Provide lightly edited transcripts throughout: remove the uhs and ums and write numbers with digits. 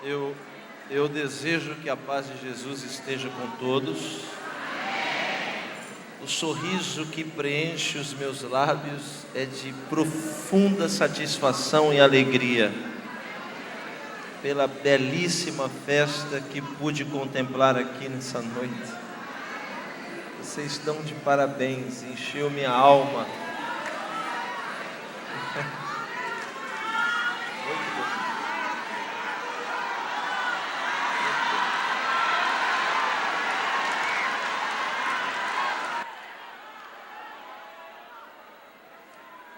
Eu desejo que a paz de Jesus esteja com todos. O sorriso que preenche os meus lábios é de profunda satisfação e alegria pela belíssima festa que pude contemplar aqui nessa noite. Vocês estão de parabéns, encheu minha alma.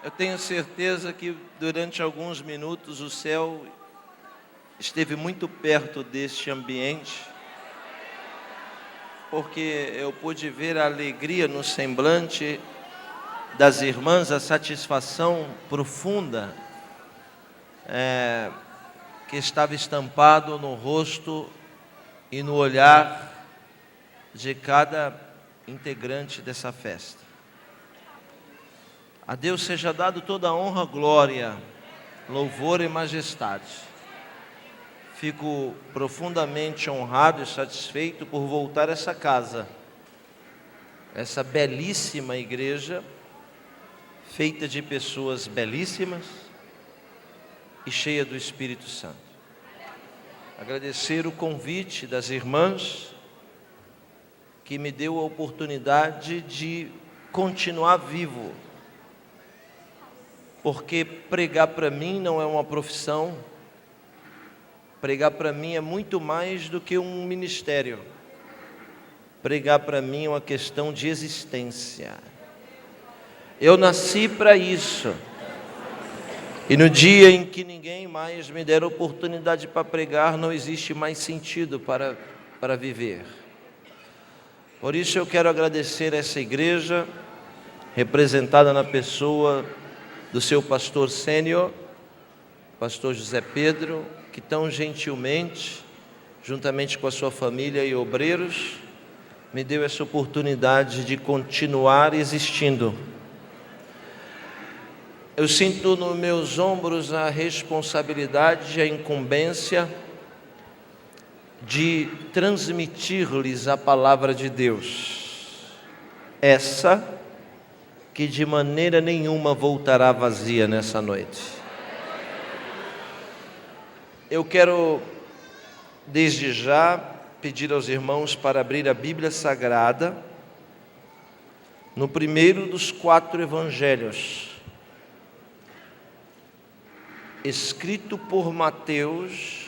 Eu tenho certeza que durante alguns minutos o céu esteve muito perto deste ambiente, porque eu pude ver a alegria no semblante das irmãs, a satisfação profunda que estava estampado no rosto e no olhar de cada integrante dessa festa. A Deus seja dado toda a honra, glória, louvor e majestade. Fico profundamente honrado e satisfeito por voltar a essa casa, essa belíssima igreja, feita de pessoas belíssimas e cheia do Espírito Santo. Agradecer o convite das irmãs, que me deu a oportunidade de continuar vivo, porque pregar para mim não é uma profissão, pregar para mim é muito mais do que um ministério. Pregar para mim é uma questão de existência. Eu nasci para isso. E no dia em que ninguém mais me der oportunidade para pregar, não existe mais sentido para viver. Por isso eu quero agradecer essa igreja, representada na pessoa do seu pastor sênior, pastor José Pedro, que tão gentilmente, juntamente com a sua família e obreiros, me deu essa oportunidade de continuar existindo. Eu sinto nos meus ombros a responsabilidade, a incumbência de transmitir-lhes a palavra de Deus, essa que de maneira nenhuma voltará vazia nessa noite. Eu quero, desde já, pedir aos irmãos para abrir a Bíblia Sagrada no primeiro dos 4 evangelhos, escrito por Mateus.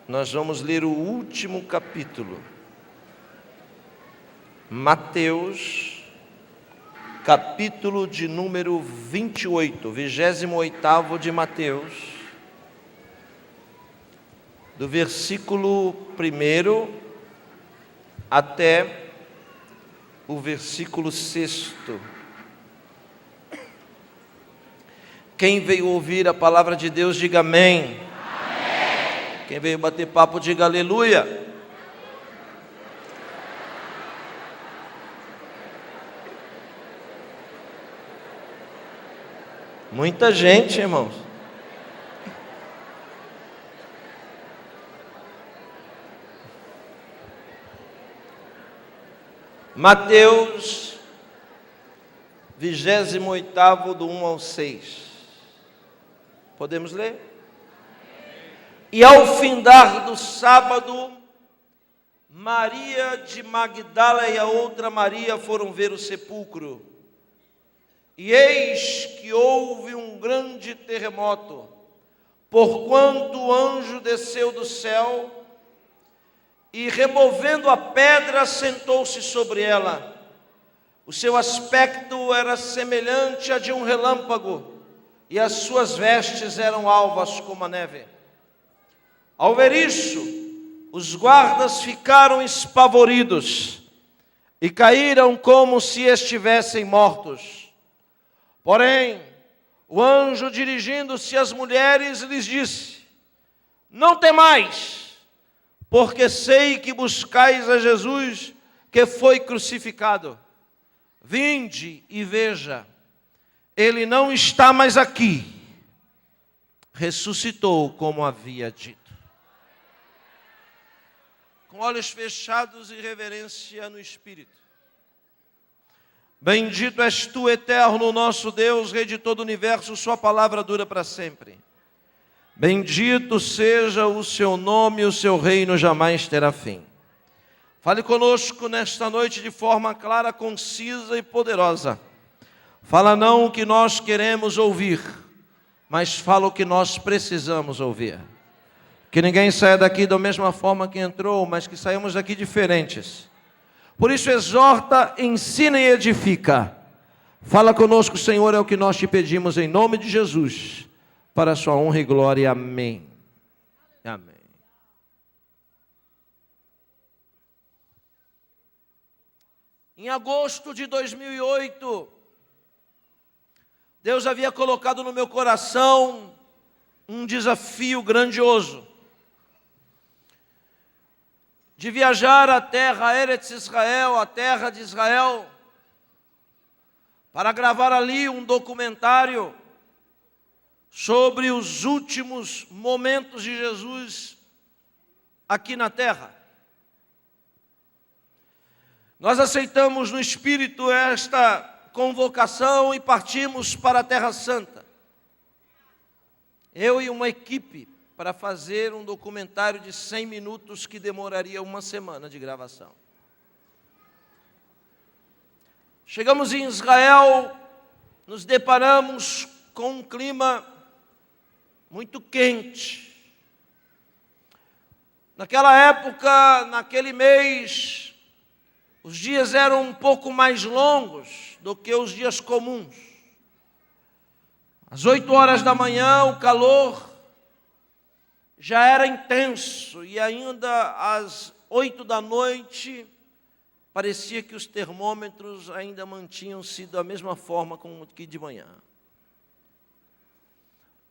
Nós vamos ler o último capítulo. Mateus, capítulo de número 28, 28º de Mateus, do versículo 1 até o versículo 6. Quem veio ouvir a palavra de Deus, diga amém. Amém. Quem veio bater papo, diga aleluia. Muita gente, irmãos. Mateus, 28º, do 1 ao 6. Podemos ler? E ao findar do sábado, Maria de Magdala e a outra Maria foram ver o sepulcro. E eis que houve um grande terremoto, porquanto o anjo desceu do céu e, removendo a pedra, sentou-se sobre ela. O seu aspecto era semelhante a de um relâmpago, e as suas vestes eram alvas como a neve. Ao ver isso, os guardas ficaram espavoridos e caíram como se estivessem mortos. Porém, o anjo, dirigindo-se às mulheres, lhes disse: não temais, porque sei que buscais a Jesus que foi crucificado. Vinde e veja, ele não está mais aqui, ressuscitou como havia dito. Com olhos fechados e reverência no Espírito. Bendito és tu, eterno nosso Deus, Rei de todo o universo, sua palavra dura para sempre. Bendito seja o seu nome, o seu reino jamais terá fim. Fale conosco nesta noite de forma clara, concisa e poderosa. Fala não o que nós queremos ouvir, mas fala o que nós precisamos ouvir. Que ninguém saia daqui da mesma forma que entrou, mas que saímos daqui diferentes. Por isso exorta, ensina e edifica. Fala conosco, Senhor, é o que nós te pedimos em nome de Jesus, para a sua honra e glória. Amém. Amém. Em agosto de 2008, Deus havia colocado no meu coração um desafio grandioso. De viajar à terra Eretz Israel, a terra de Israel, para gravar ali um documentário sobre os últimos momentos de Jesus aqui na terra. Nós aceitamos no Espírito esta convocação e partimos para a Terra Santa. Eu e uma equipe para fazer um documentário de 100 minutos que demoraria uma semana de gravação. Chegamos em Israel, nos deparamos com um clima muito quente. Naquela época, naquele mês, os dias eram um pouco mais longos do que os dias comuns. Às 8 horas da manhã, o calor já era intenso e ainda às 8 da noite parecia que os termômetros ainda mantinham-se da mesma forma como que de manhã.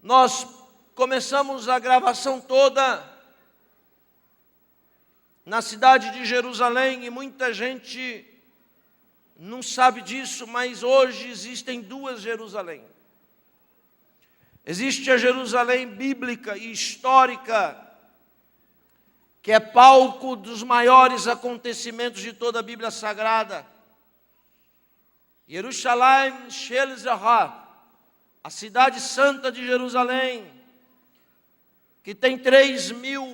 Nós começamos a gravação toda na cidade de Jerusalém e muita gente não sabe disso, mas hoje existem duas Jerusalém. Existe a Jerusalém bíblica e histórica, que é palco dos maiores acontecimentos de toda a Bíblia Sagrada. Yerushalayim Shel Zahar, a cidade santa de Jerusalém, que tem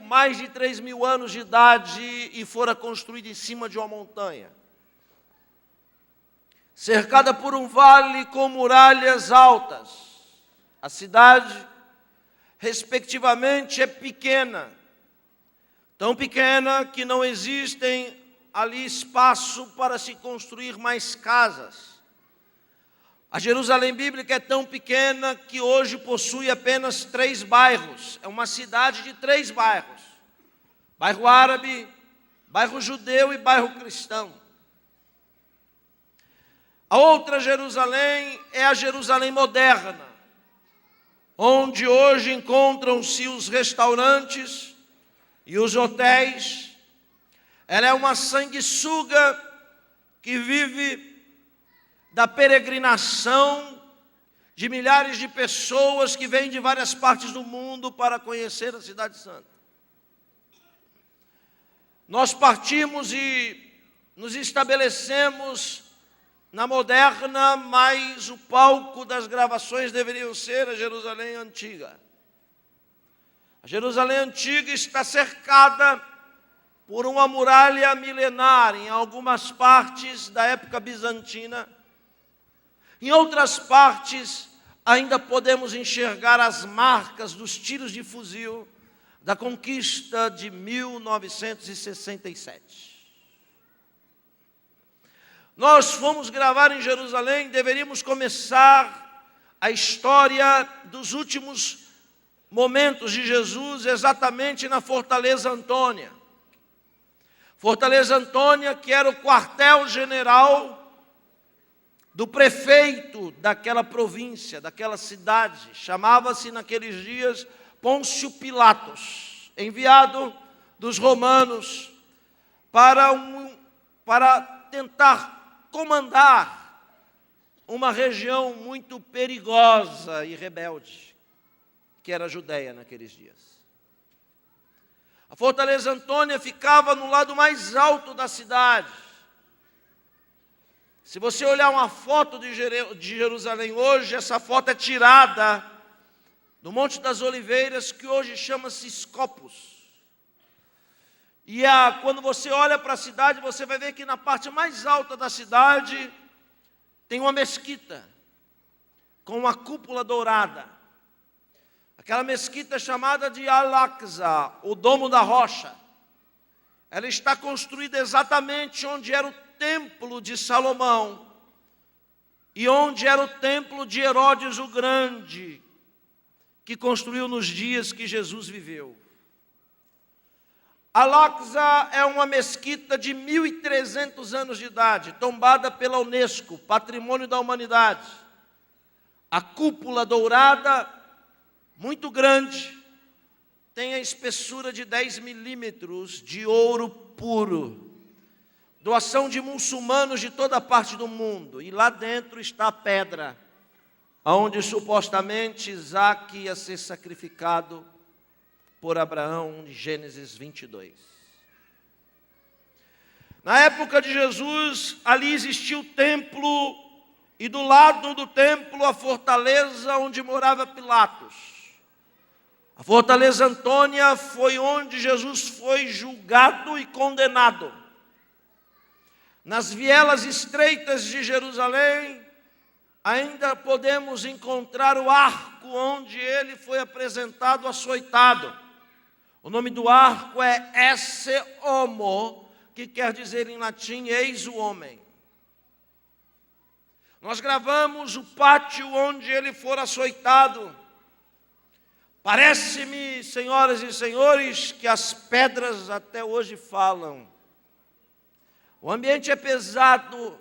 mais de 3.000 anos de idade e fora construída em cima de uma montanha. Cercada por um vale com muralhas altas. A cidade, respectivamente, é pequena. Tão pequena que não existem ali espaço para se construir mais casas. A Jerusalém bíblica é tão pequena que hoje possui apenas 3 bairros. É uma cidade de 3 bairros. Bairro árabe, bairro judeu e bairro cristão. A outra Jerusalém é a Jerusalém moderna, onde hoje encontram-se os restaurantes e os hotéis. Ela é uma sanguessuga que vive da peregrinação de milhares de pessoas que vêm de várias partes do mundo para conhecer a Cidade Santa. Nós partimos e nos estabelecemos na moderna, mas o palco das gravações deveriam ser a Jerusalém antiga. A Jerusalém antiga está cercada por uma muralha milenar, em algumas partes da época bizantina. Em outras partes, ainda podemos enxergar as marcas dos tiros de fuzil da conquista de 1967. Nós fomos gravar em Jerusalém, deveríamos começar a história dos últimos momentos de Jesus exatamente na Fortaleza Antônia. Fortaleza Antônia, que era o quartel-general do prefeito daquela província, daquela cidade. Chamava-se naqueles dias Pôncio Pilatos, enviado dos romanos para tentar comandar uma região muito perigosa e rebelde. que era a Judéia naqueles dias. A fortaleza Antônia ficava no lado mais alto da cidade. Se você olhar uma foto de Jerusalém hoje, essa foto é tirada do Monte das Oliveiras, que hoje chama-se Scopus. E quando você olha para a cidade, você vai ver que na parte mais alta da cidade tem uma mesquita com uma cúpula dourada. Aquela mesquita é chamada de Al-Aqsa, o Domo da Rocha. Ela está construída exatamente onde era o templo de Salomão e onde era o templo de Herodes o Grande, que construiu nos dias que Jesus viveu. Al-Aqsa é uma mesquita de 1.300 anos de idade, tombada pela Unesco, Patrimônio da Humanidade. A cúpula dourada, muito grande, tem a espessura de 10 milímetros de ouro puro. Doação de muçulmanos de toda parte do mundo. E lá dentro está a pedra, onde supostamente Isaac ia ser sacrificado por Abraão, em Gênesis 22. Na época de Jesus, ali existia o templo, e do lado do templo a fortaleza onde morava Pilatos. A fortaleza Antônia foi onde Jesus foi julgado e condenado. Nas vielas estreitas de Jerusalém, ainda podemos encontrar o arco onde ele foi apresentado açoitado. O nome do arco é Esse Homo, que quer dizer em latim, eis o homem. Nós gravamos o pátio onde ele for açoitado. Parece-me, senhoras e senhores, que as pedras até hoje falam. O ambiente é pesado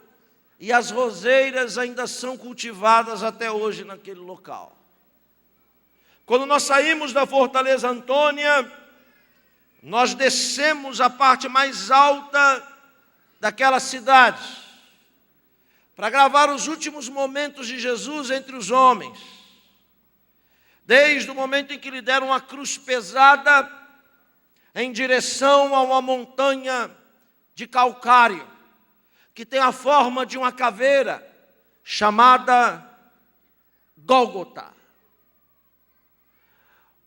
e as roseiras ainda são cultivadas até hoje naquele local. Quando nós saímos da Fortaleza Antônia, nós descemos a parte mais alta daquela cidade para gravar os últimos momentos de Jesus entre os homens. Desde o momento em que lhe deram uma cruz pesada em direção a uma montanha de calcário, que tem a forma de uma caveira, chamada Gólgota.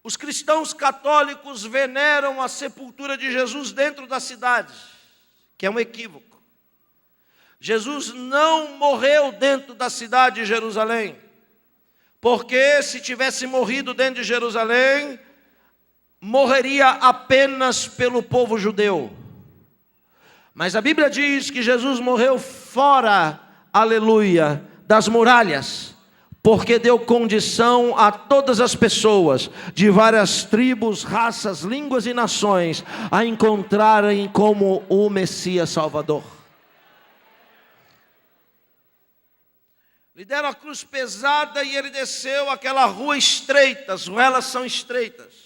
Os cristãos católicos veneram a sepultura de Jesus dentro da cidade, que é um equívoco. Jesus não morreu dentro da cidade de Jerusalém, porque se tivesse morrido dentro de Jerusalém, morreria apenas pelo povo judeu. Mas a Bíblia diz que Jesus morreu fora, aleluia, das muralhas, porque deu condição a todas as pessoas de várias tribos, raças, línguas e nações a encontrarem como o Messias Salvador. Lhe deram a cruz pesada e ele desceu aquela rua estreita, as ruelas são estreitas.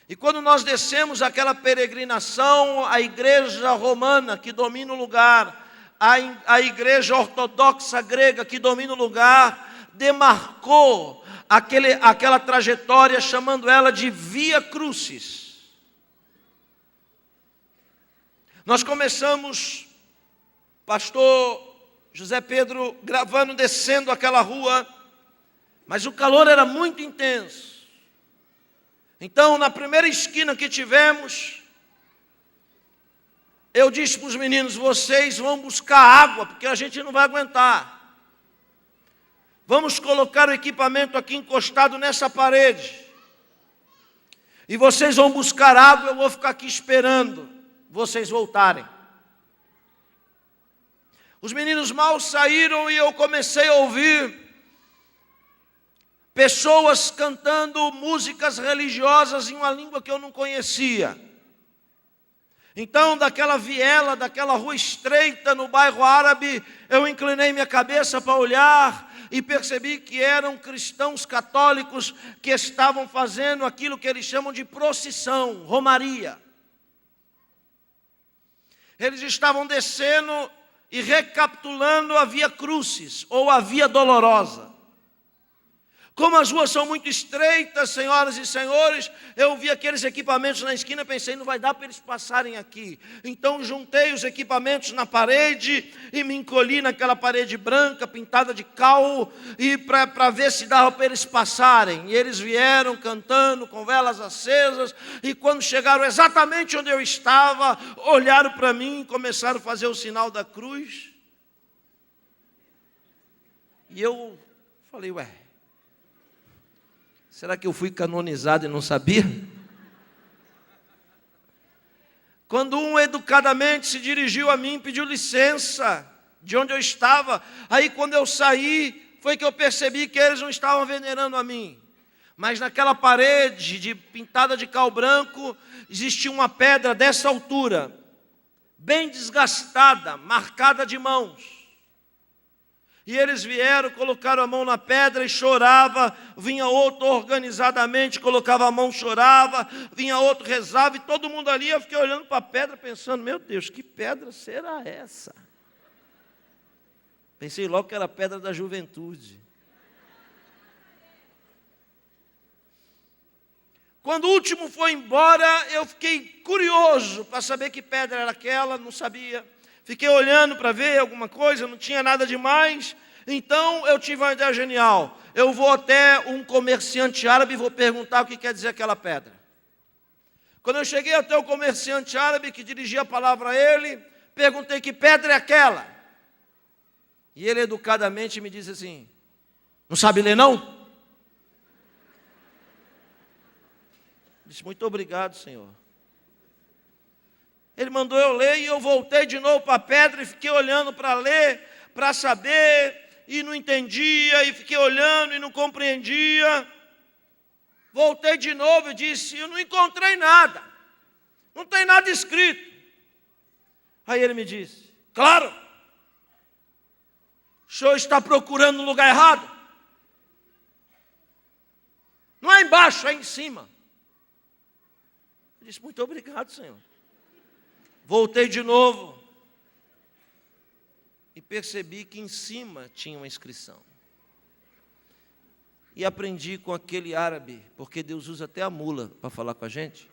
E quando nós descemos aquela peregrinação, a igreja romana que domina o lugar, a igreja ortodoxa grega que domina o lugar, demarcou aquela trajetória, chamando ela de Via Crucis. Nós começamos, pastor José Pedro, gravando, descendo aquela rua, mas o calor era muito intenso. Então, na primeira esquina que tivemos, eu disse para os meninos, vocês vão buscar água, porque a gente não vai aguentar. Vamos colocar o equipamento aqui encostado nessa parede. E vocês vão buscar água, eu vou ficar aqui esperando vocês voltarem. Os meninos mal saíram e eu comecei a ouvir pessoas cantando músicas religiosas em uma língua que eu não conhecia. Então, daquela viela, daquela rua estreita no bairro árabe, eu inclinei minha cabeça para olhar e percebi que eram cristãos católicos que estavam fazendo aquilo que eles chamam de procissão, romaria. Eles estavam descendo e recapitulando a Via Crucis, ou a Via Dolorosa. Como as ruas são muito estreitas, senhoras e senhores, eu vi aqueles equipamentos na esquina, pensei, não vai dar para eles passarem aqui. Então juntei os equipamentos na parede e me encolhi naquela parede branca, pintada de cal, e para ver se dava para eles passarem. E eles vieram cantando com velas acesas, e quando chegaram exatamente onde eu estava, olharam para mim e começaram a fazer o sinal da cruz. E eu falei, ué, será que eu fui canonizado e não sabia? Quando um educadamente se dirigiu a mim, pediu licença de onde eu estava. Aí quando eu saí, foi que eu percebi que eles não estavam venerando a mim. Mas naquela parede pintada de cal branco, existia uma pedra dessa altura, bem desgastada, marcada de mãos. E eles vieram, colocaram a mão na pedra e chorava, vinha outro organizadamente, colocava a mão, chorava, vinha outro, rezava, e todo mundo ali, eu fiquei olhando para a pedra, pensando, meu Deus, que pedra será essa? Pensei logo que era a pedra da juventude. Quando o último foi embora, eu fiquei curioso para saber que pedra era aquela, não sabia. Fiquei olhando para ver alguma coisa, não tinha nada demais. Então eu tive uma ideia genial. Eu vou até um comerciante árabe e vou perguntar o que quer dizer aquela pedra. Quando eu cheguei até o comerciante árabe que dirigia a palavra a ele, perguntei que pedra é aquela. E ele educadamente me disse assim, não sabe ler não? Disse, muito obrigado, senhor. Ele mandou eu ler e eu voltei de novo para a pedra e fiquei olhando para ler, para saber, e não entendia, e fiquei olhando e não compreendia. Voltei de novo e disse, eu não encontrei nada, não tem nada escrito. Aí ele me disse, claro, o senhor está procurando no lugar errado. Não é embaixo, é em cima. Eu disse, muito obrigado, senhor. Voltei de novo e percebi que em cima tinha uma inscrição. E aprendi com aquele árabe, porque Deus usa até a mula para falar com a gente.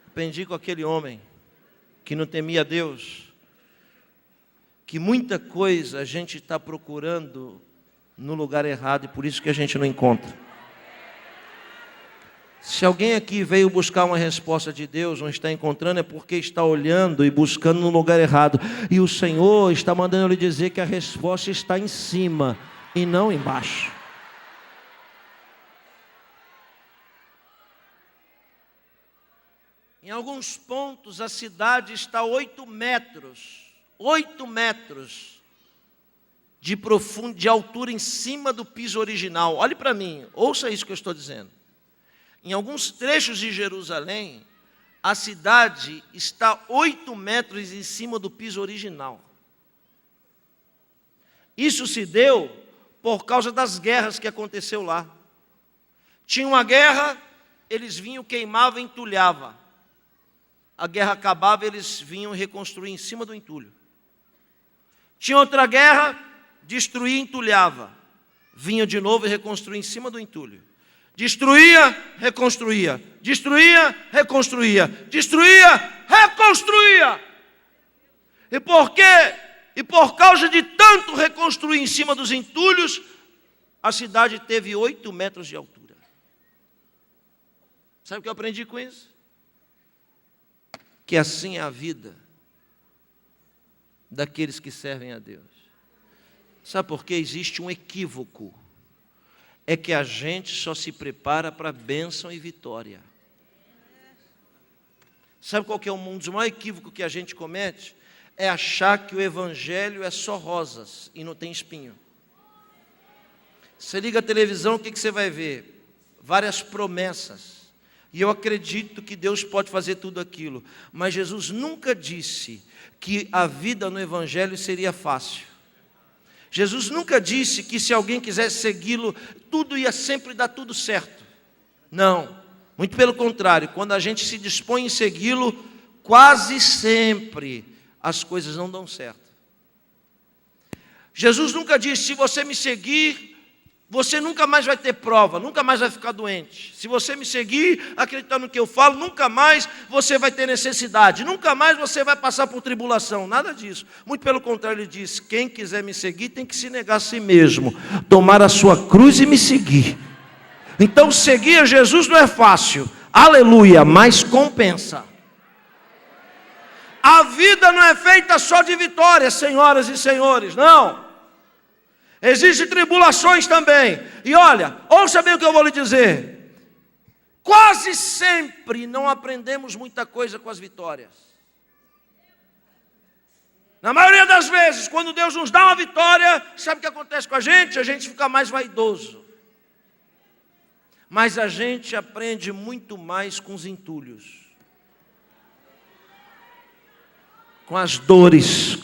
Aprendi com aquele homem que não temia Deus, que muita coisa a gente está procurando no lugar errado e por isso que a gente não encontra. Se alguém aqui veio buscar uma resposta de Deus, não está encontrando, é porque está olhando e buscando no lugar errado. E o Senhor está mandando lhe dizer que a resposta está em cima e não embaixo. Em alguns pontos a cidade está a 8 metros de altura em cima do piso original. Olhe para mim, ouça isso que eu estou dizendo. Em alguns trechos de Jerusalém, a cidade está 8 metros em cima do piso original. Isso se deu por causa das guerras que aconteceu lá. Tinha uma guerra, eles vinham, queimavam e entulhavam. A guerra acabava, eles vinham reconstruir em cima do entulho. Tinha outra guerra, destruía e entulhava. Vinha de novo e reconstruía em cima do entulho. Destruía, reconstruía. Destruía, reconstruía. Destruía, reconstruía. E por quê? E por causa de tanto reconstruir em cima dos entulhos, a cidade teve 8 metros de altura. Sabe o que eu aprendi com isso? Que assim é a vida daqueles que servem a Deus. Sabe por quê? Existe um equívoco. É que a gente só se prepara para bênção e vitória. Sabe qual que é um dos maiores equívocos que a gente comete? É achar que o evangelho é só rosas e não tem espinho. Você liga a televisão, o que você vai ver? Várias promessas. E eu acredito que Deus pode fazer tudo aquilo. Mas Jesus nunca disse que a vida no evangelho seria fácil. Jesus nunca disse que se alguém quisesse segui-lo, tudo ia sempre dar tudo certo. Não, muito pelo contrário, quando a gente se dispõe em segui-lo, quase sempre as coisas não dão certo. Jesus nunca disse, se você me seguir, você nunca mais vai ter prova, nunca mais vai ficar doente. Se você me seguir, acreditando no que eu falo, nunca mais você vai ter necessidade, nunca mais você vai passar por tribulação, nada disso. Muito pelo contrário, ele diz, quem quiser me seguir tem que se negar a si mesmo, tomar a sua cruz e me seguir. Então seguir a Jesus não é fácil, aleluia, mas compensa. A vida não é feita só de vitórias, senhoras e senhores, não. Existem tribulações também. E olha, ouça bem o que eu vou lhe dizer. Quase sempre não aprendemos muita coisa com as vitórias. Na maioria das vezes, quando Deus nos dá uma vitória, sabe o que acontece com a gente? A gente fica mais vaidoso. Mas a gente aprende muito mais com os entulhos, com as dores,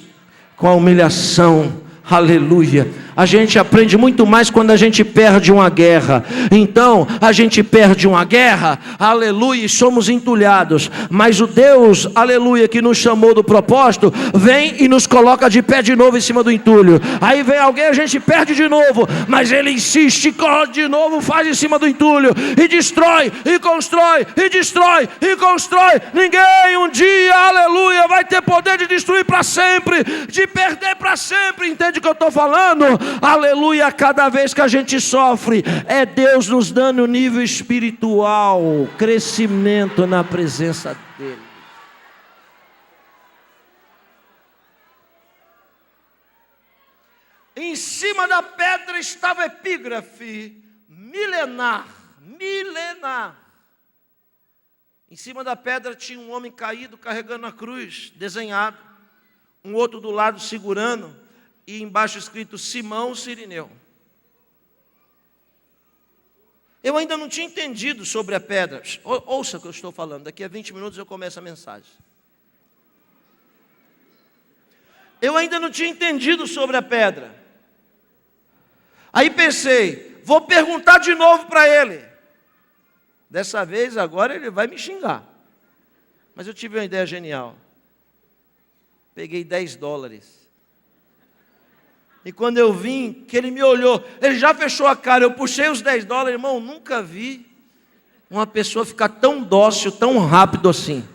com a humilhação. Aleluia. A gente aprende muito mais quando a gente perde uma guerra. Então, a gente perde uma guerra, aleluia, e somos entulhados. Mas o Deus, aleluia, que nos chamou do propósito, vem e nos coloca de pé de novo em cima do entulho. Aí vem alguém, a gente perde de novo, mas ele insiste, corre de novo, faz em cima do entulho, e destrói, e constrói, e destrói, e constrói. Ninguém um dia, aleluia, vai ter poder de destruir para sempre, de perder para sempre. Entende o que eu estou falando? Aleluia, cada vez que a gente sofre, é Deus nos dando nível espiritual, crescimento na presença dEle. Em cima da pedra estava epígrafe, milenar. Em cima da pedra tinha um homem caído, carregando a cruz, desenhado. Um outro do lado segurando. E embaixo escrito Simão Cirineu. Eu ainda não tinha entendido sobre a pedra. Ouça o que eu estou falando, daqui a 20 minutos eu começo a mensagem. Eu ainda não tinha entendido sobre a pedra. Aí pensei, vou perguntar de novo para ele. Dessa vez, agora ele vai me xingar. Mas eu tive uma ideia genial. Peguei $10. E quando eu vim, que ele me olhou, ele já fechou a cara, eu puxei os $10, irmão, nunca vi uma pessoa ficar tão dócil, tão rápido assim.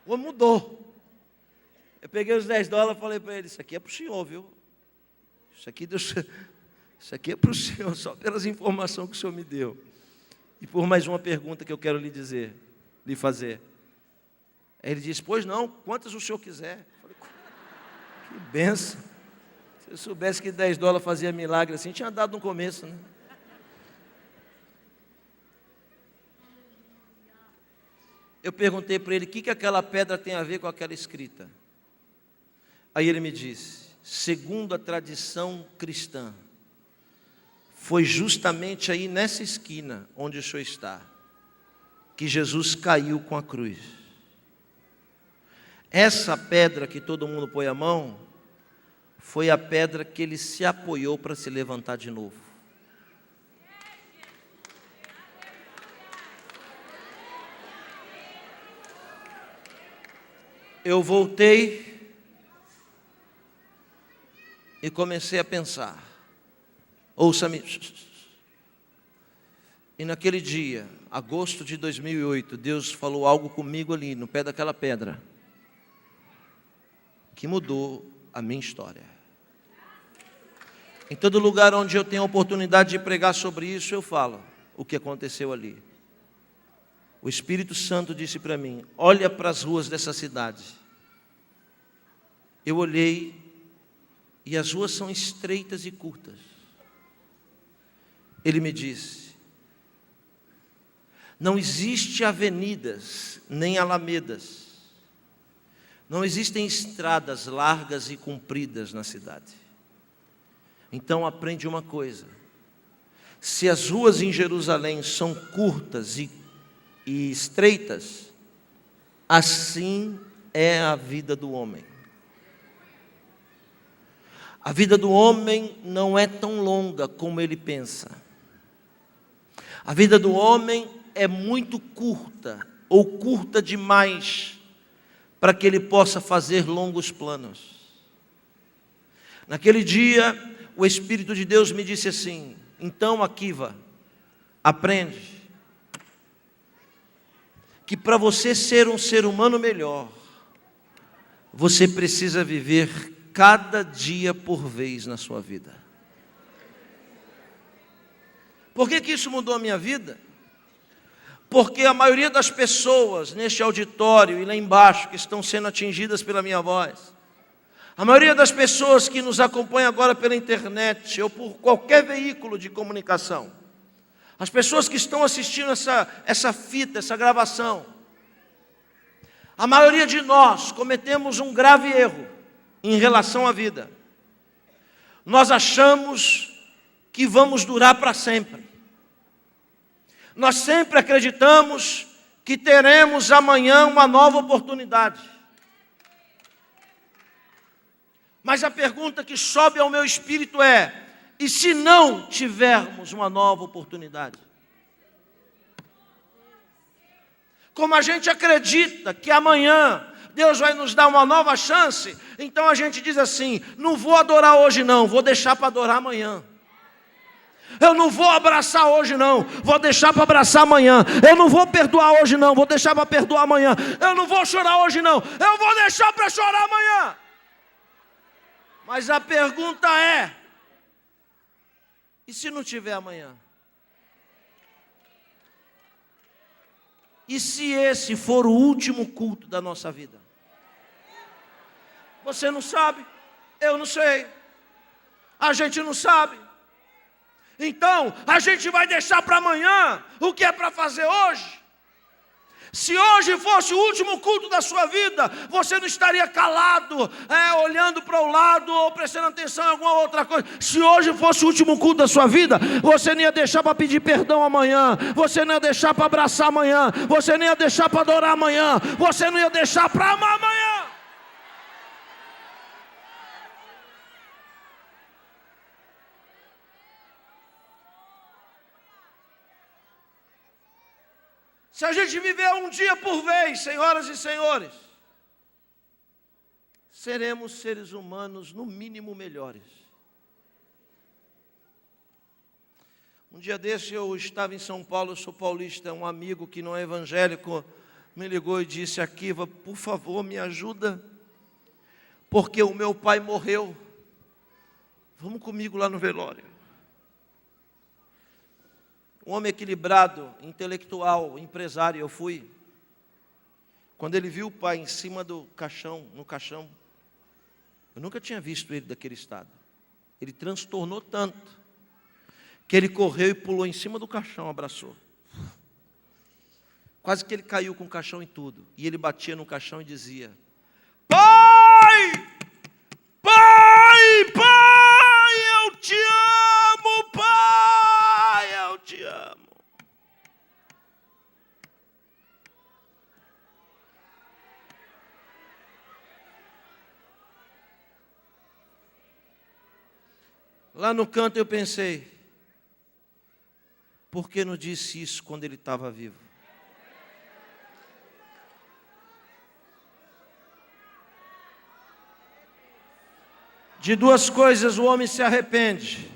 O homem mudou. Eu peguei os $10 e falei para ele, isso aqui é para o senhor, viu? Isso aqui é para o senhor, só pelas informações que o senhor me deu. E por mais uma pergunta que eu quero lhe fazer. Aí ele disse, pois não, quantas o senhor quiser. Eu falei, que benção. Se eu soubesse que $10 fazia milagre assim, tinha dado no começo, né? Eu perguntei para ele, o que aquela pedra tem a ver com aquela escrita? Aí ele me disse, segundo a tradição cristã, foi justamente aí nessa esquina onde o senhor está, que Jesus caiu com a cruz. Essa pedra que todo mundo põe a mão, foi a pedra que ele se apoiou para se levantar de novo. Eu voltei e comecei a pensar. Ouça-me. E naquele dia, agosto de 2008, Deus falou algo comigo ali, no pé daquela pedra, que mudou a minha história. Em todo lugar onde eu tenho a oportunidade de pregar sobre isso, eu falo o que aconteceu ali. O Espírito Santo disse para mim, olha para as ruas dessa cidade. Eu olhei e as ruas são estreitas e curtas. Ele me disse, não existe avenidas, nem alamedas. Não existem estradas largas e compridas na cidade. Então aprende uma coisa. Se as ruas em Jerusalém são curtas e estreitas, assim é a vida do homem. A vida do homem não é tão longa como ele pensa. A vida do homem é muito curta, ou curta demais, para que ele possa fazer longos planos. Naquele dia, o Espírito de Deus me disse assim, Então, Akiva, aprende que para você ser um ser humano melhor, você precisa viver cada dia por vez na sua vida. Por que isso mudou a minha vida? Porque a maioria das pessoas neste auditório e lá embaixo que estão sendo atingidas pela minha voz, a maioria das pessoas que nos acompanham agora pela internet ou por qualquer veículo de comunicação, as pessoas que estão assistindo essa fita, essa gravação, a maioria de nós cometemos um grave erro em relação à vida. Nós achamos que vamos durar para sempre. Nós sempre acreditamos que teremos amanhã uma nova oportunidade. Mas a pergunta que sobe ao meu espírito é: e se não tivermos uma nova oportunidade? Como a gente acredita que amanhã Deus vai nos dar uma nova chance, então a gente diz assim: não vou adorar hoje não, vou deixar para adorar amanhã. Eu não vou abraçar hoje não, vou deixar para abraçar amanhã. Eu não vou perdoar hoje não, vou deixar para perdoar amanhã. Eu não vou chorar hoje não, eu vou deixar para chorar amanhã. Mas a pergunta é: e se não tiver amanhã? E se esse for o último culto da nossa vida? Você não sabe, eu não sei, a gente não sabe. Então, a gente vai deixar para amanhã o que é para fazer hoje. Se hoje fosse o último culto da sua vida, você não estaria calado, olhando para o lado ou prestando atenção em alguma outra coisa. Se hoje fosse o último culto da sua vida, você não ia deixar para pedir perdão amanhã, você não ia deixar para abraçar amanhã, você não ia deixar para adorar amanhã, você não ia deixar para amar amanhã. Se a gente viver um dia por vez, senhoras e senhores, seremos seres humanos no mínimo melhores. Um dia desse eu estava em São Paulo, eu sou paulista, um amigo que não é evangélico me ligou e disse: Akiva, por favor, me ajuda, porque o meu pai morreu, vamos comigo lá no velório. Um homem equilibrado, intelectual, empresário, eu fui. Quando ele viu o pai em cima do caixão, no caixão, eu nunca tinha visto ele daquele estado. Ele transtornou tanto, que ele correu e pulou em cima do caixão, abraçou. Quase que ele caiu com o caixão e tudo. E ele batia no caixão e dizia: Pai! Pai! Pai! Eu te amo, Pai! Eu te amo. Lá no canto eu pensei: por que não disse isso quando ele estava vivo? De duas coisas o homem se arrepende.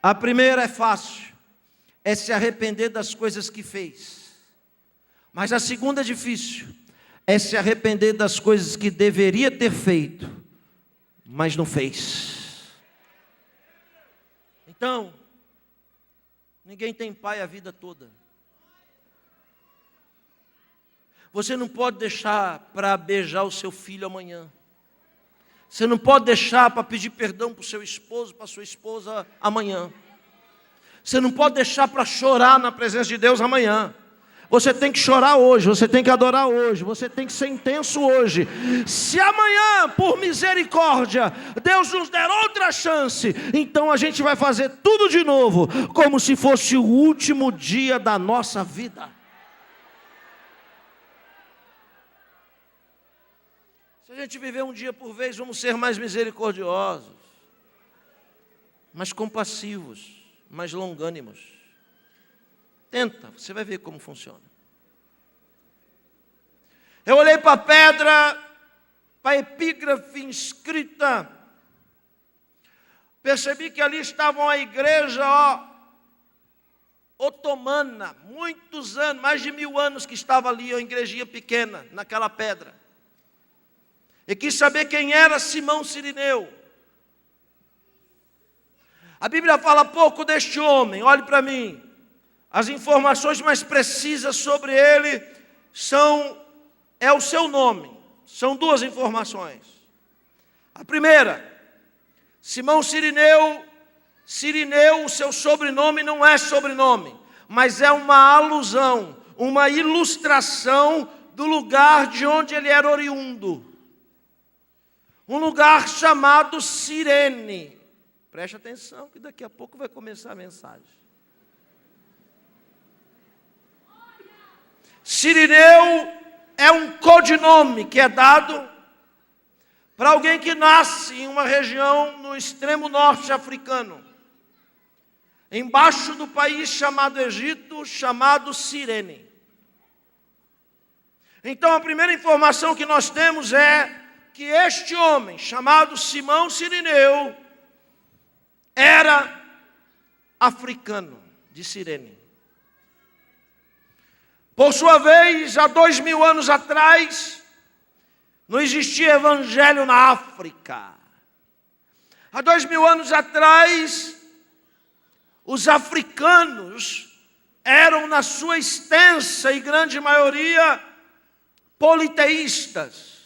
A primeira é fácil, é se arrepender das coisas que fez. Mas a segunda é difícil, é se arrepender das coisas que deveria ter feito, mas não fez. Então, ninguém tem pai a vida toda. Você não pode deixar para beijar o seu filho amanhã. Você não pode deixar para pedir perdão para o seu esposo, para a sua esposa amanhã. Você não pode deixar para chorar na presença de Deus amanhã. Você tem que chorar hoje, você tem que adorar hoje, você tem que ser intenso hoje. Se amanhã, por misericórdia, Deus nos der outra chance, então a gente vai fazer tudo de novo, como se fosse o último dia da nossa vida. Se a gente viver um dia por vez, vamos ser mais misericordiosos, mais compassivos, mais longânimos. Tenta, você vai ver como funciona. Eu olhei para a pedra, para a epígrafe inscrita, percebi que ali estavam a igreja, otomana, muitos anos, mais de 1000 anos que estava ali, uma igrejinha pequena, naquela pedra. E quis saber quem era Simão Cirineu. A Bíblia fala pouco deste homem, olhe para mim. As informações mais precisas sobre ele é o seu nome. São 2 informações. A primeira, Simão Cirineu, o seu sobrenome não é sobrenome, mas é uma alusão, uma ilustração do lugar de onde ele era oriundo. Um lugar chamado Cirene. Preste atenção que daqui a pouco vai começar a mensagem. Cirineu é um codinome que é dado para alguém que nasce em uma região no extremo norte africano, embaixo do país chamado Egito, chamado Cirene. Então a primeira informação que nós temos é que este homem, chamado Simão Cirineu, era africano de Cirene. Por sua vez, há 2000 anos atrás, não existia evangelho na África. Há 2000 anos atrás, os africanos eram, na sua extensa e grande maioria, politeístas.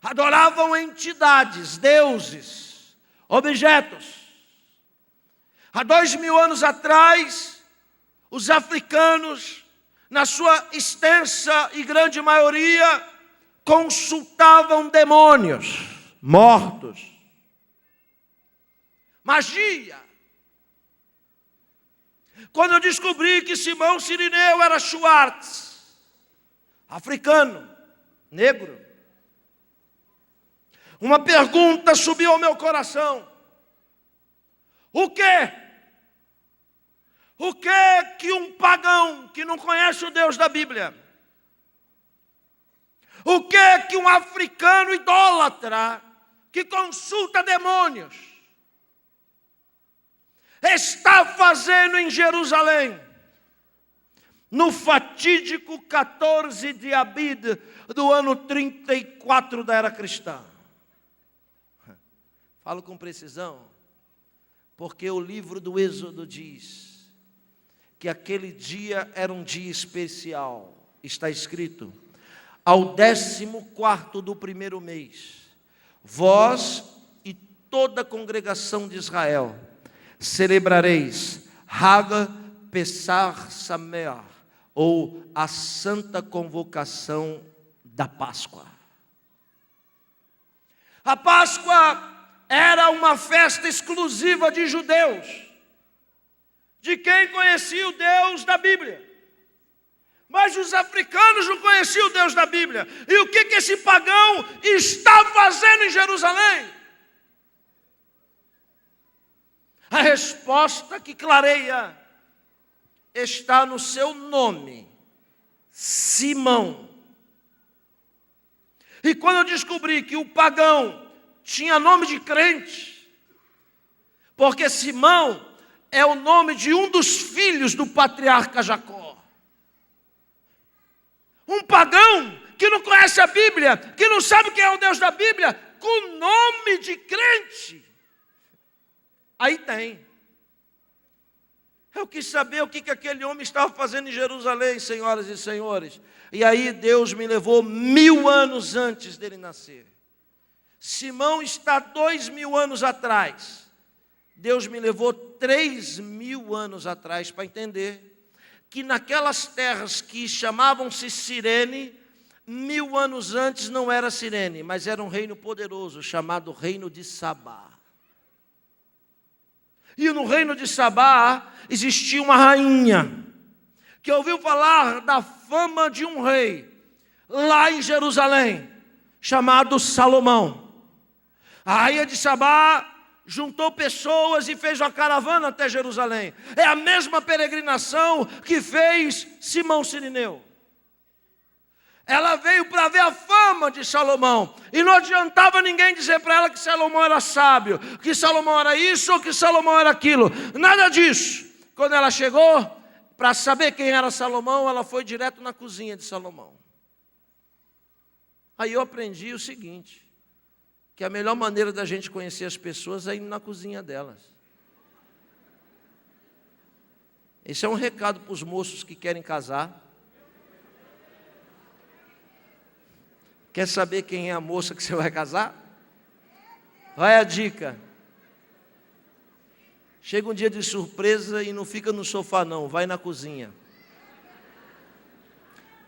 Adoravam entidades, deuses, objetos. Há 2000 anos atrás, os africanos, na sua extensa e grande maioria, consultavam demônios, mortos, magia. Quando eu descobri que Simão Cirineu era Schwartz, africano, negro, uma pergunta subiu ao meu coração. O quê? O que um pagão que não conhece o Deus da Bíblia, o que um africano idólatra que consulta demônios está fazendo em Jerusalém, no fatídico 14 de Abid do ano 34 da era cristã? Falo com precisão, porque o livro do Êxodo diz que aquele dia era um dia especial. Está escrito: ao 14º do primeiro mês, vós e toda a congregação de Israel celebrareis Haga Pesach Sameach, ou a santa convocação da Páscoa. A Páscoa era uma festa exclusiva de judeus, de quem conhecia o Deus da Bíblia. Mas os africanos não conheciam o Deus da Bíblia. E o que esse pagão está fazendo em Jerusalém? A resposta que clareia está no seu nome, Simão. E quando eu descobri que o pagão tinha nome de crente, porque Simão é o nome de um dos filhos do patriarca Jacó. Um pagão que não conhece a Bíblia, que não sabe quem é o Deus da Bíblia, com nome de crente. Aí tem. Eu quis saber o que aquele homem estava fazendo em Jerusalém, senhoras e senhores. E aí Deus me levou 1000 anos antes dele nascer. Simão está 2000 anos atrás. Deus me levou 3000 anos atrás para entender que naquelas terras que chamavam-se Cirene, 1000 anos antes não era Cirene, mas era um reino poderoso chamado Reino de Sabá. E no reino de Sabá existia uma rainha que ouviu falar da fama de um rei lá em Jerusalém, chamado Salomão. A rainha de Sabá juntou pessoas e fez uma caravana até Jerusalém. É a mesma peregrinação que fez Simão Cirineu. Ela veio para ver a fama de Salomão. E não adiantava ninguém dizer para ela que Salomão era sábio, que Salomão era isso ou que Salomão era aquilo. Nada disso. Quando ela chegou, para saber quem era Salomão, ela foi direto na cozinha de Salomão. Aí eu aprendi o seguinte, que a melhor maneira da gente conhecer as pessoas é ir na cozinha delas. Esse é um recado para os moços que querem casar. Quer saber quem é a moça que você vai casar? Vai a dica. Chega um dia de surpresa e não fica no sofá não, vai na cozinha.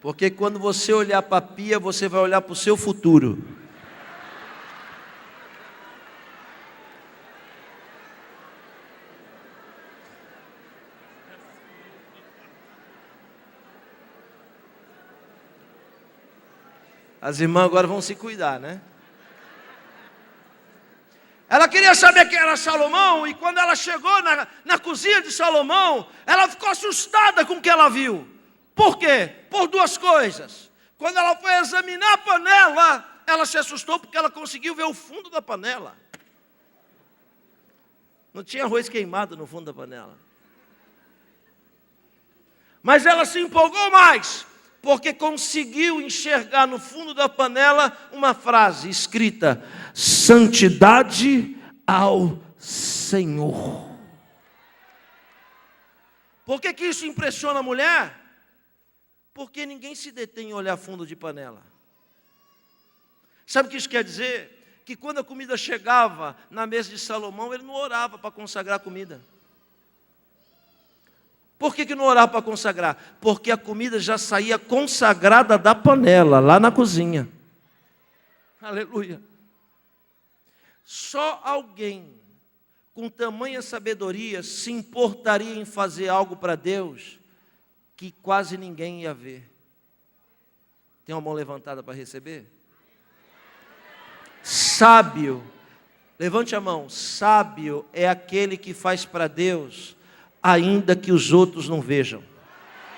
Porque quando você olhar para a pia, você vai olhar para o seu futuro. As irmãs agora vão se cuidar, né? Ela queria saber quem era Salomão, e quando ela chegou na cozinha de Salomão, ela ficou assustada com o que ela viu. Por quê? Por duas coisas. Quando ela foi examinar a panela, ela se assustou porque ela conseguiu ver o fundo da panela. Não tinha arroz queimado no fundo da panela. Mas ela se empolgou mais, porque conseguiu enxergar no fundo da panela uma frase escrita: santidade ao Senhor. Por que isso impressiona a mulher? Porque ninguém se detém em olhar fundo de panela. Sabe o que isso quer dizer? Que quando a comida chegava na mesa de Salomão, ele não orava para consagrar a comida. Por que não orava para consagrar? Porque a comida já saía consagrada da panela, lá na cozinha. Aleluia. Só alguém com tamanha sabedoria se importaria em fazer algo para Deus que quase ninguém ia ver. Tem uma mão levantada para receber? Sábio, levante a mão. Sábio é aquele que faz para Deus ainda que os outros não vejam.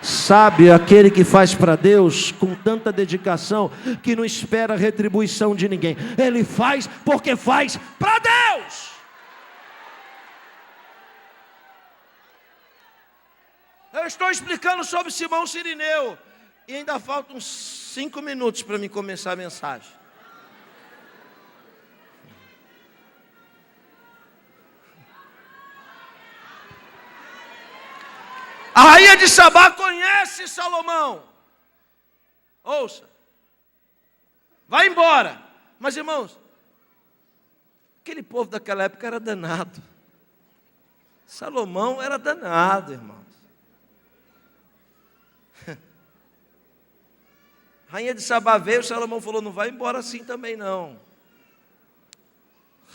Sábio é aquele que faz para Deus com tanta dedicação que não espera retribuição de ninguém. Ele faz porque faz para Deus. Eu estou explicando sobre Simão Cirineu e ainda faltam uns 5 minutos para mim começar a mensagem. A rainha de Sabá conhece Salomão. Ouça. Vai embora. Mas, irmãos, aquele povo daquela época era danado. Salomão era danado, irmãos. A rainha de Sabá veio, Salomão falou: não vai embora assim também não.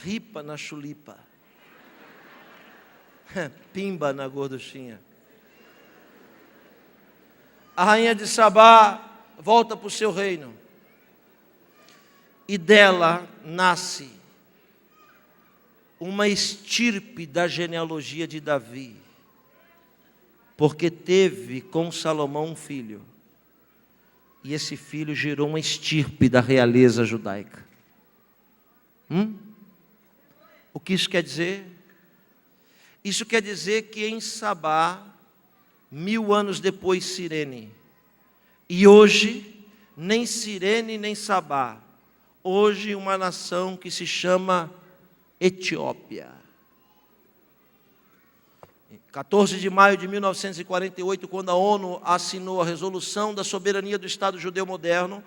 Ripa na chulipa. Pimba na gorduchinha. A rainha de Sabá volta para o seu reino. E dela nasce uma estirpe da genealogia de Davi. Porque teve com Salomão um filho. E esse filho gerou uma estirpe da realeza judaica. O que isso quer dizer? Isso quer dizer que em Sabá, 1000 anos depois Cirene, e hoje nem Cirene nem Sabá, hoje uma nação que se chama Etiópia. 14 de maio de 1948, quando a ONU assinou a resolução da soberania do Estado judeu moderno,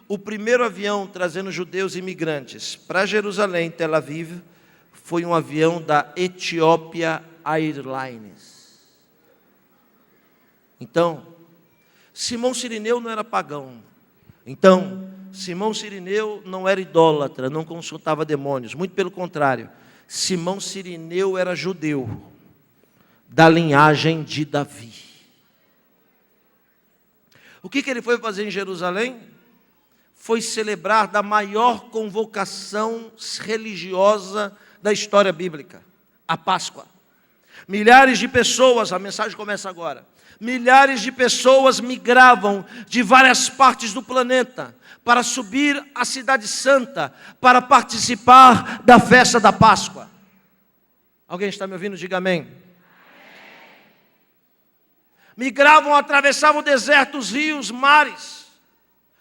o primeiro avião trazendo judeus imigrantes para Jerusalém, Tel Aviv, foi um avião da Ethiopia Airlines. Então, Simão Cirineu não era pagão. Então, Simão Cirineu não era idólatra, não consultava demônios. Muito pelo contrário, Simão Cirineu era judeu, da linhagem de Davi. O que ele foi fazer em Jerusalém? Foi celebrar da maior convocação religiosa da história bíblica, a Páscoa. Milhares de pessoas, a mensagem começa agora. Milhares de pessoas migravam de várias partes do planeta para subir à Cidade Santa para participar da festa da Páscoa. Alguém está me ouvindo? Diga amém. migravam, atravessavam desertos, rios, mares,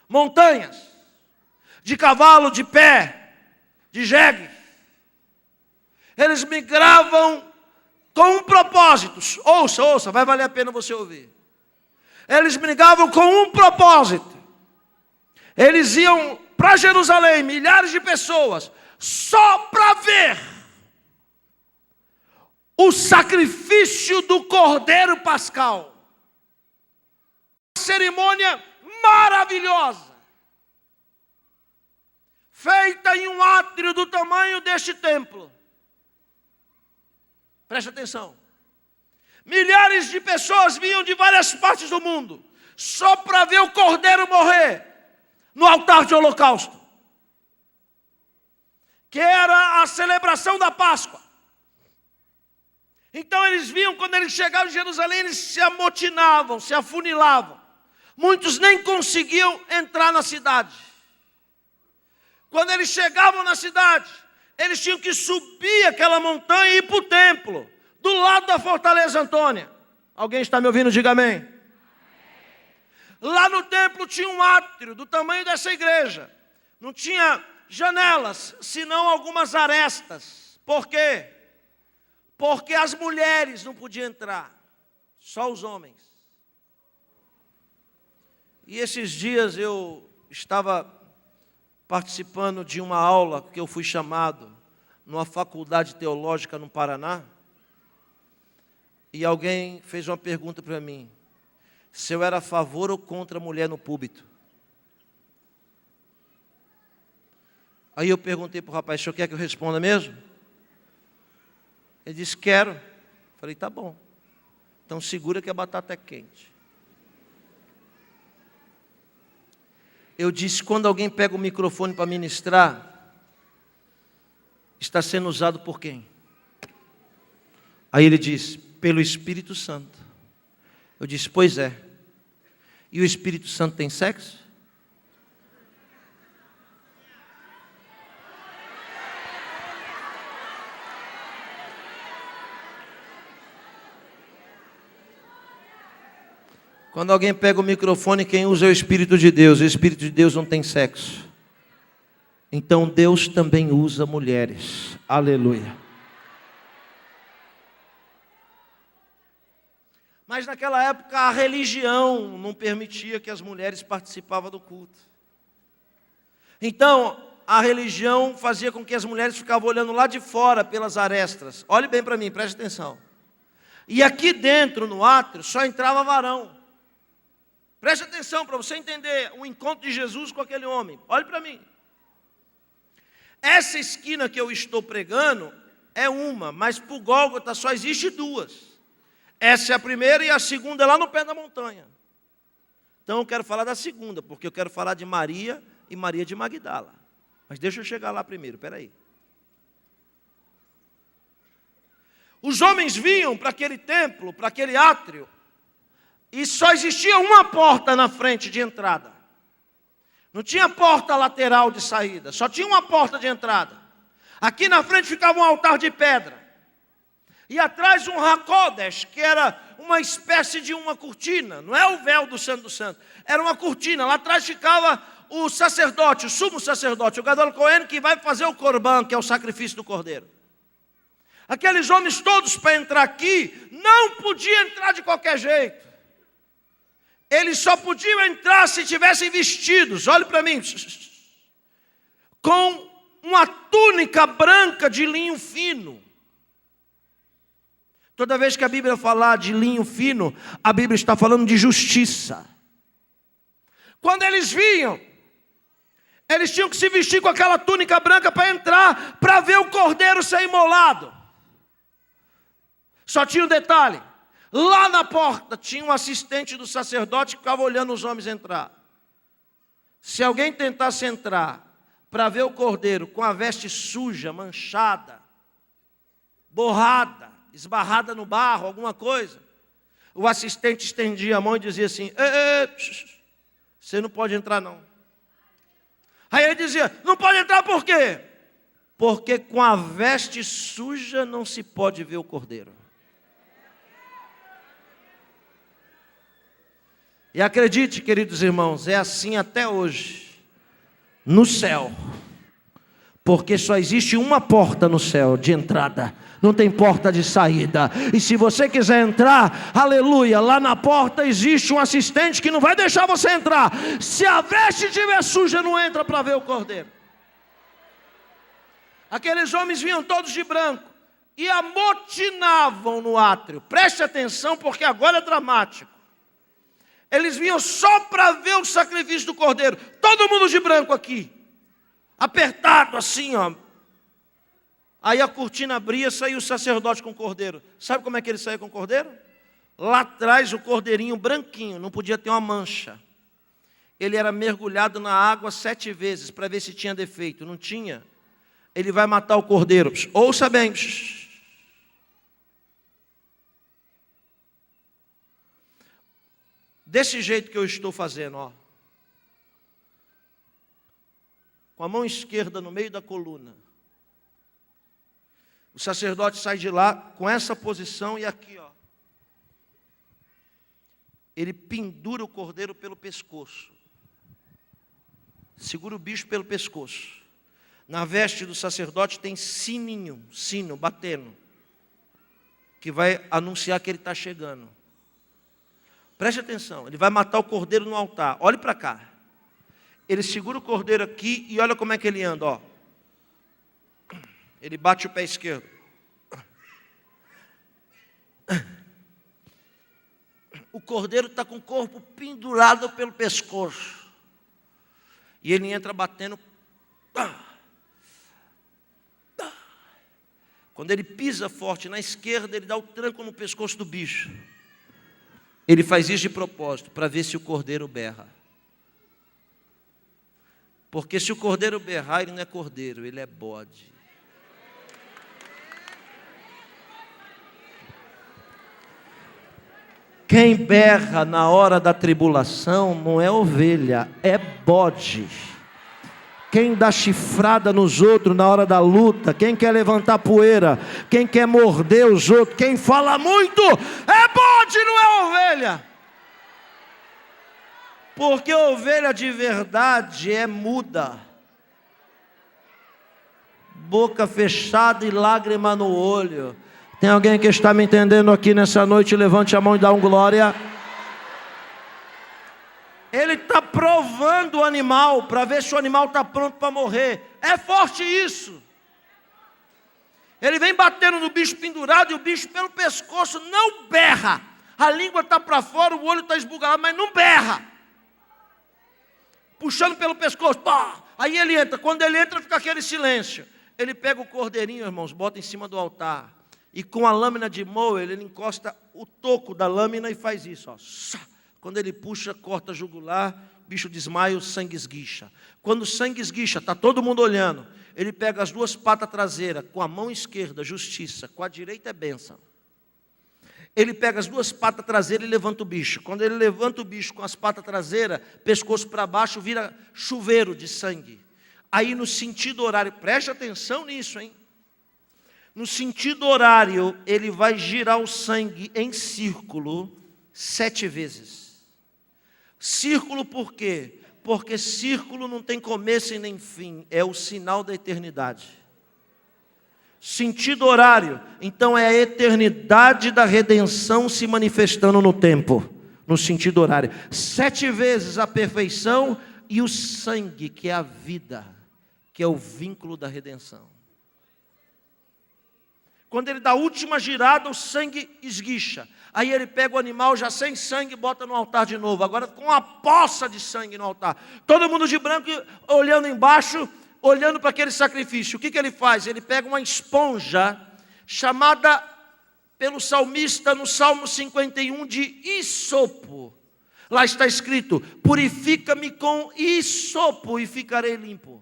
montanhas, de cavalo, de pé, de jegue. Eles migravam com um propósito. Ouça, vai valer a pena você ouvir. Eles migravam com um propósito. Eles iam para Jerusalém, milhares de pessoas, só para ver o sacrifício do Cordeiro Pascal. Uma cerimônia maravilhosa, feita em um átrio do tamanho deste templo. Preste atenção. Milhares de pessoas vinham de várias partes do mundo, só para ver o Cordeiro morrer no altar de holocausto, que era a celebração da Páscoa. Então eles vinham, quando eles chegavam em Jerusalém, eles se amotinavam, se afunilavam. Muitos nem conseguiam entrar na cidade. Quando eles chegavam na cidade, eles tinham que subir aquela montanha e ir para o templo, do lado da Fortaleza Antônia. Alguém está me ouvindo? Diga amém. Lá no templo tinha um átrio do tamanho dessa igreja. Não tinha janelas, senão algumas arestas. Por quê? Porque as mulheres não podiam entrar, só os homens. E esses dias eu estava participando de uma aula que eu fui chamado numa faculdade teológica no Paraná, e alguém fez uma pergunta para mim, se eu era a favor ou contra a mulher no púlpito. Aí eu perguntei para o rapaz, o senhor quer que eu responda mesmo? Ele disse, quero. Falei, tá bom. Então segura que a batata é quente. Eu disse, quando alguém pega o microfone para ministrar, está sendo usado por quem? Aí ele disse, pelo Espírito Santo. Eu disse, pois é. E o Espírito Santo tem sexo? Quando alguém pega o microfone, quem usa é o Espírito de Deus. O Espírito de Deus não tem sexo. Então Deus também usa mulheres. Aleluia. Mas naquela época a religião não permitia que as mulheres participassem do culto. Então a religião fazia com que as mulheres ficavam olhando lá de fora pelas arestas. Olhe bem para mim, preste atenção. E aqui dentro no átrio só entrava varão. Preste atenção para você entender o encontro de Jesus com aquele homem. Olhe para mim. Essa esquina que eu estou pregando é uma, mas para o Gólgota só existe duas. Essa é a primeira e a segunda é lá no pé da montanha. Então eu quero falar da segunda, porque eu quero falar de Maria e Maria de Magdala. Mas deixa eu chegar lá primeiro, espera aí. Os homens vinham para aquele templo, para aquele átrio, e só existia uma porta na frente de entrada. Não tinha porta lateral de saída, só tinha uma porta de entrada. Aqui na frente ficava um altar de pedra. E atrás um hakodesh, que era uma espécie de uma cortina. Não é o véu do Santo dos Santos, era uma cortina. Lá atrás ficava o sacerdote, o sumo sacerdote, o Gadol Cohen, que vai fazer o corban, que é o sacrifício do cordeiro. Aqueles homens todos para entrar aqui, não podiam entrar de qualquer jeito. Eles só podiam entrar se tivessem vestidos, olhe para mim, com uma túnica branca de linho fino. Toda vez que a Bíblia falar de linho fino, a Bíblia está falando de justiça. Quando eles vinham, eles tinham que se vestir com aquela túnica branca para entrar, para ver o cordeiro ser imolado. Só tinha um detalhe. Lá na porta tinha um assistente do sacerdote que ficava olhando os homens entrar. Se alguém tentasse entrar para ver o cordeiro com a veste suja, manchada, borrada, esbarrada no barro, alguma coisa, o assistente estendia a mão e dizia assim, você não pode entrar não. Aí ele dizia, não pode entrar por quê? Porque com a veste suja não se pode ver o cordeiro. E acredite, queridos irmãos, é assim até hoje, no céu. Porque só existe uma porta no céu de entrada, não tem porta de saída. E se você quiser entrar, aleluia, lá na porta existe um assistente que não vai deixar você entrar. Se a veste estiver suja, não entra para ver o cordeiro. Aqueles homens vinham todos de branco e amotinavam no átrio. Preste atenção, porque agora é dramático. Eles vinham só para ver o sacrifício do cordeiro. Todo mundo de branco aqui, apertado assim, ó. Aí a cortina abria, saiu o sacerdote com o cordeiro. Sabe como é que ele saía com o cordeiro? Lá atrás o cordeirinho branquinho, não podia ter uma mancha. Ele era mergulhado na água 7 vezes para ver se tinha defeito. Não tinha. Ele vai matar o cordeiro. Ouça bem. Desse jeito que eu estou fazendo, ó. Com a mão esquerda no meio da coluna. O sacerdote sai de lá com essa posição e aqui, ó. Ele pendura o cordeiro pelo pescoço. Segura o bicho pelo pescoço. Na veste do sacerdote tem sino batendo, que vai anunciar que ele está chegando. Preste atenção, ele vai matar o cordeiro no altar. Olhe para cá. Ele segura o cordeiro aqui e olha como é que ele anda, ó. Ele bate o pé esquerdo. O cordeiro está com o corpo pendurado pelo pescoço. E ele entra batendo. Quando ele pisa forte na esquerda, ele dá o tranco no pescoço do bicho. Ele faz isso de propósito, para ver se o cordeiro berra. Porque se o cordeiro berrar, ele não é cordeiro, ele é bode. Quem berra na hora da tribulação não é ovelha, é bode. Quem dá chifrada nos outros na hora da luta, quem quer levantar poeira, quem quer morder os outros, quem fala muito, é bode, não é ovelha. Porque ovelha de verdade é muda, boca fechada e lágrima no olho. Tem alguém que está me entendendo aqui nessa noite? Levante a mão e dá um glória. Ele está provando o animal, para ver se o animal está pronto para morrer. É forte isso. Ele vem batendo no bicho pendurado e o bicho pelo pescoço não berra. A língua está para fora, o olho está esbugalhado, mas não berra. Puxando pelo pescoço, pá! Aí ele entra. Quando ele entra, fica aquele silêncio. Ele pega o cordeirinho, irmãos, bota em cima do altar. E com a lâmina de moer, ele encosta o toco da lâmina e faz isso, ó. Quando ele puxa, corta a jugular, bicho desmaia, o sangue esguicha. Quando o sangue esguicha, está todo mundo olhando. Ele pega as 2 patas traseiras, com a mão esquerda, justiça, com a direita é bênção. Ele pega as 2 patas traseiras e levanta o bicho. Quando ele levanta o bicho com as patas traseiras, pescoço para baixo, vira chuveiro de sangue. Aí no sentido horário, preste atenção nisso, hein? No sentido horário, ele vai girar o sangue em círculo 7 vezes. Círculo por quê? Porque círculo não tem começo e nem fim, é o sinal da eternidade. Sentido horário, então é a eternidade da redenção se manifestando no tempo, no sentido horário. 7 vezes a perfeição e o sangue, que é a vida, que é o vínculo da redenção. Quando ele dá a última girada, o sangue esguicha. Aí ele pega o animal já sem sangue e bota no altar de novo. Agora com uma poça de sangue no altar. Todo mundo de branco olhando embaixo, olhando para aquele sacrifício. O que ele faz? Ele pega uma esponja chamada pelo salmista no Salmo 51 de hisopo. Lá está escrito: purifica-me com hisopo e ficarei limpo.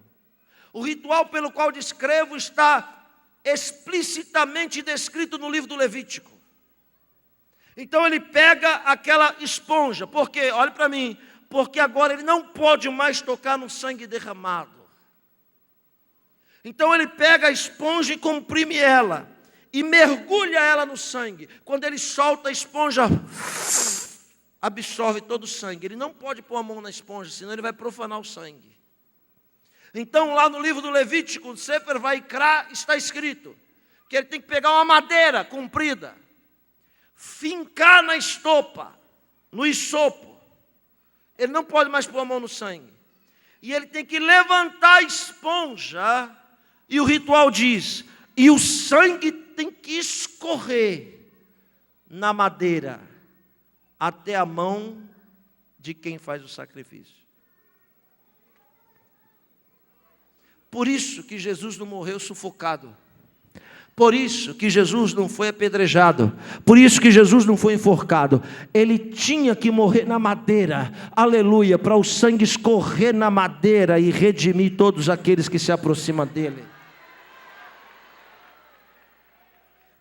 O ritual pelo qual descrevo está explicitamente descrito no livro do Levítico. Então ele pega aquela esponja, porque, olhe para mim, porque agora ele não pode mais tocar no sangue derramado. Então ele pega a esponja e comprime ela, e mergulha ela no sangue. Quando ele solta a esponja, absorve todo o sangue. Ele não pode pôr a mão na esponja, senão ele vai profanar o sangue. Então, lá no livro do Levítico, Sefer Vaikra, está escrito que ele tem que pegar uma madeira comprida, fincar na estopa, no isopo. Ele não pode mais pôr a mão no sangue. E ele tem que levantar a esponja, e o ritual diz, e o sangue tem que escorrer na madeira, até a mão de quem faz o sacrifício. Por isso que Jesus não morreu sufocado. Por isso que Jesus não foi apedrejado. Por isso que Jesus não foi enforcado. Ele tinha que morrer na madeira. Aleluia, para o sangue escorrer na madeira e redimir todos aqueles que se aproximam dele.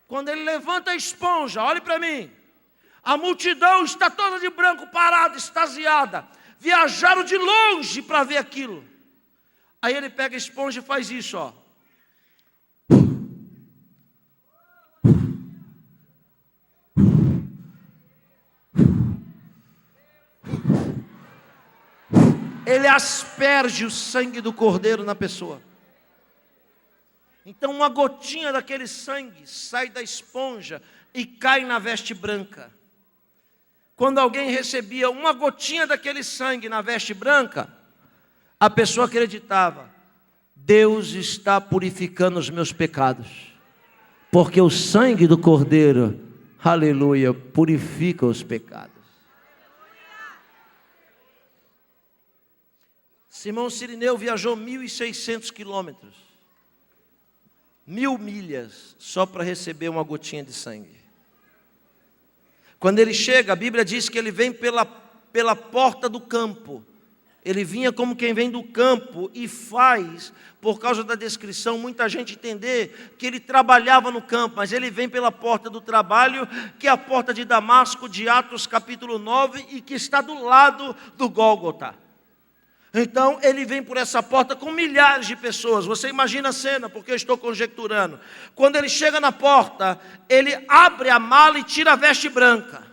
Quando ele levanta a esponja, olhe para mim. A multidão está toda de branco, parada, extasiada. Viajaram de longe para ver aquilo. Aí ele pega a esponja e faz isso, ó. Ele asperge o sangue do cordeiro na pessoa. Então uma gotinha daquele sangue sai da esponja e cai na veste branca. Quando alguém recebia uma gotinha daquele sangue na veste branca, a pessoa acreditava, Deus está purificando os meus pecados, porque o sangue do Cordeiro, aleluia, purifica os pecados. Simão Sirineu viajou 1.600 quilômetros, 1.000 milhas, só para receber uma gotinha de sangue. Quando ele chega, a Bíblia diz que ele vem pela porta do campo. Ele vinha como quem vem do campo e faz, por causa da descrição, muita gente entender que ele trabalhava no campo, mas ele vem pela porta do trabalho, que é a porta de Damasco, de Atos capítulo 9, e que está do lado do Gólgota. Então ele vem por essa porta com milhares de pessoas. Você imagina a cena, porque eu estou conjecturando. Quando ele chega na porta, ele abre a mala e tira a veste branca.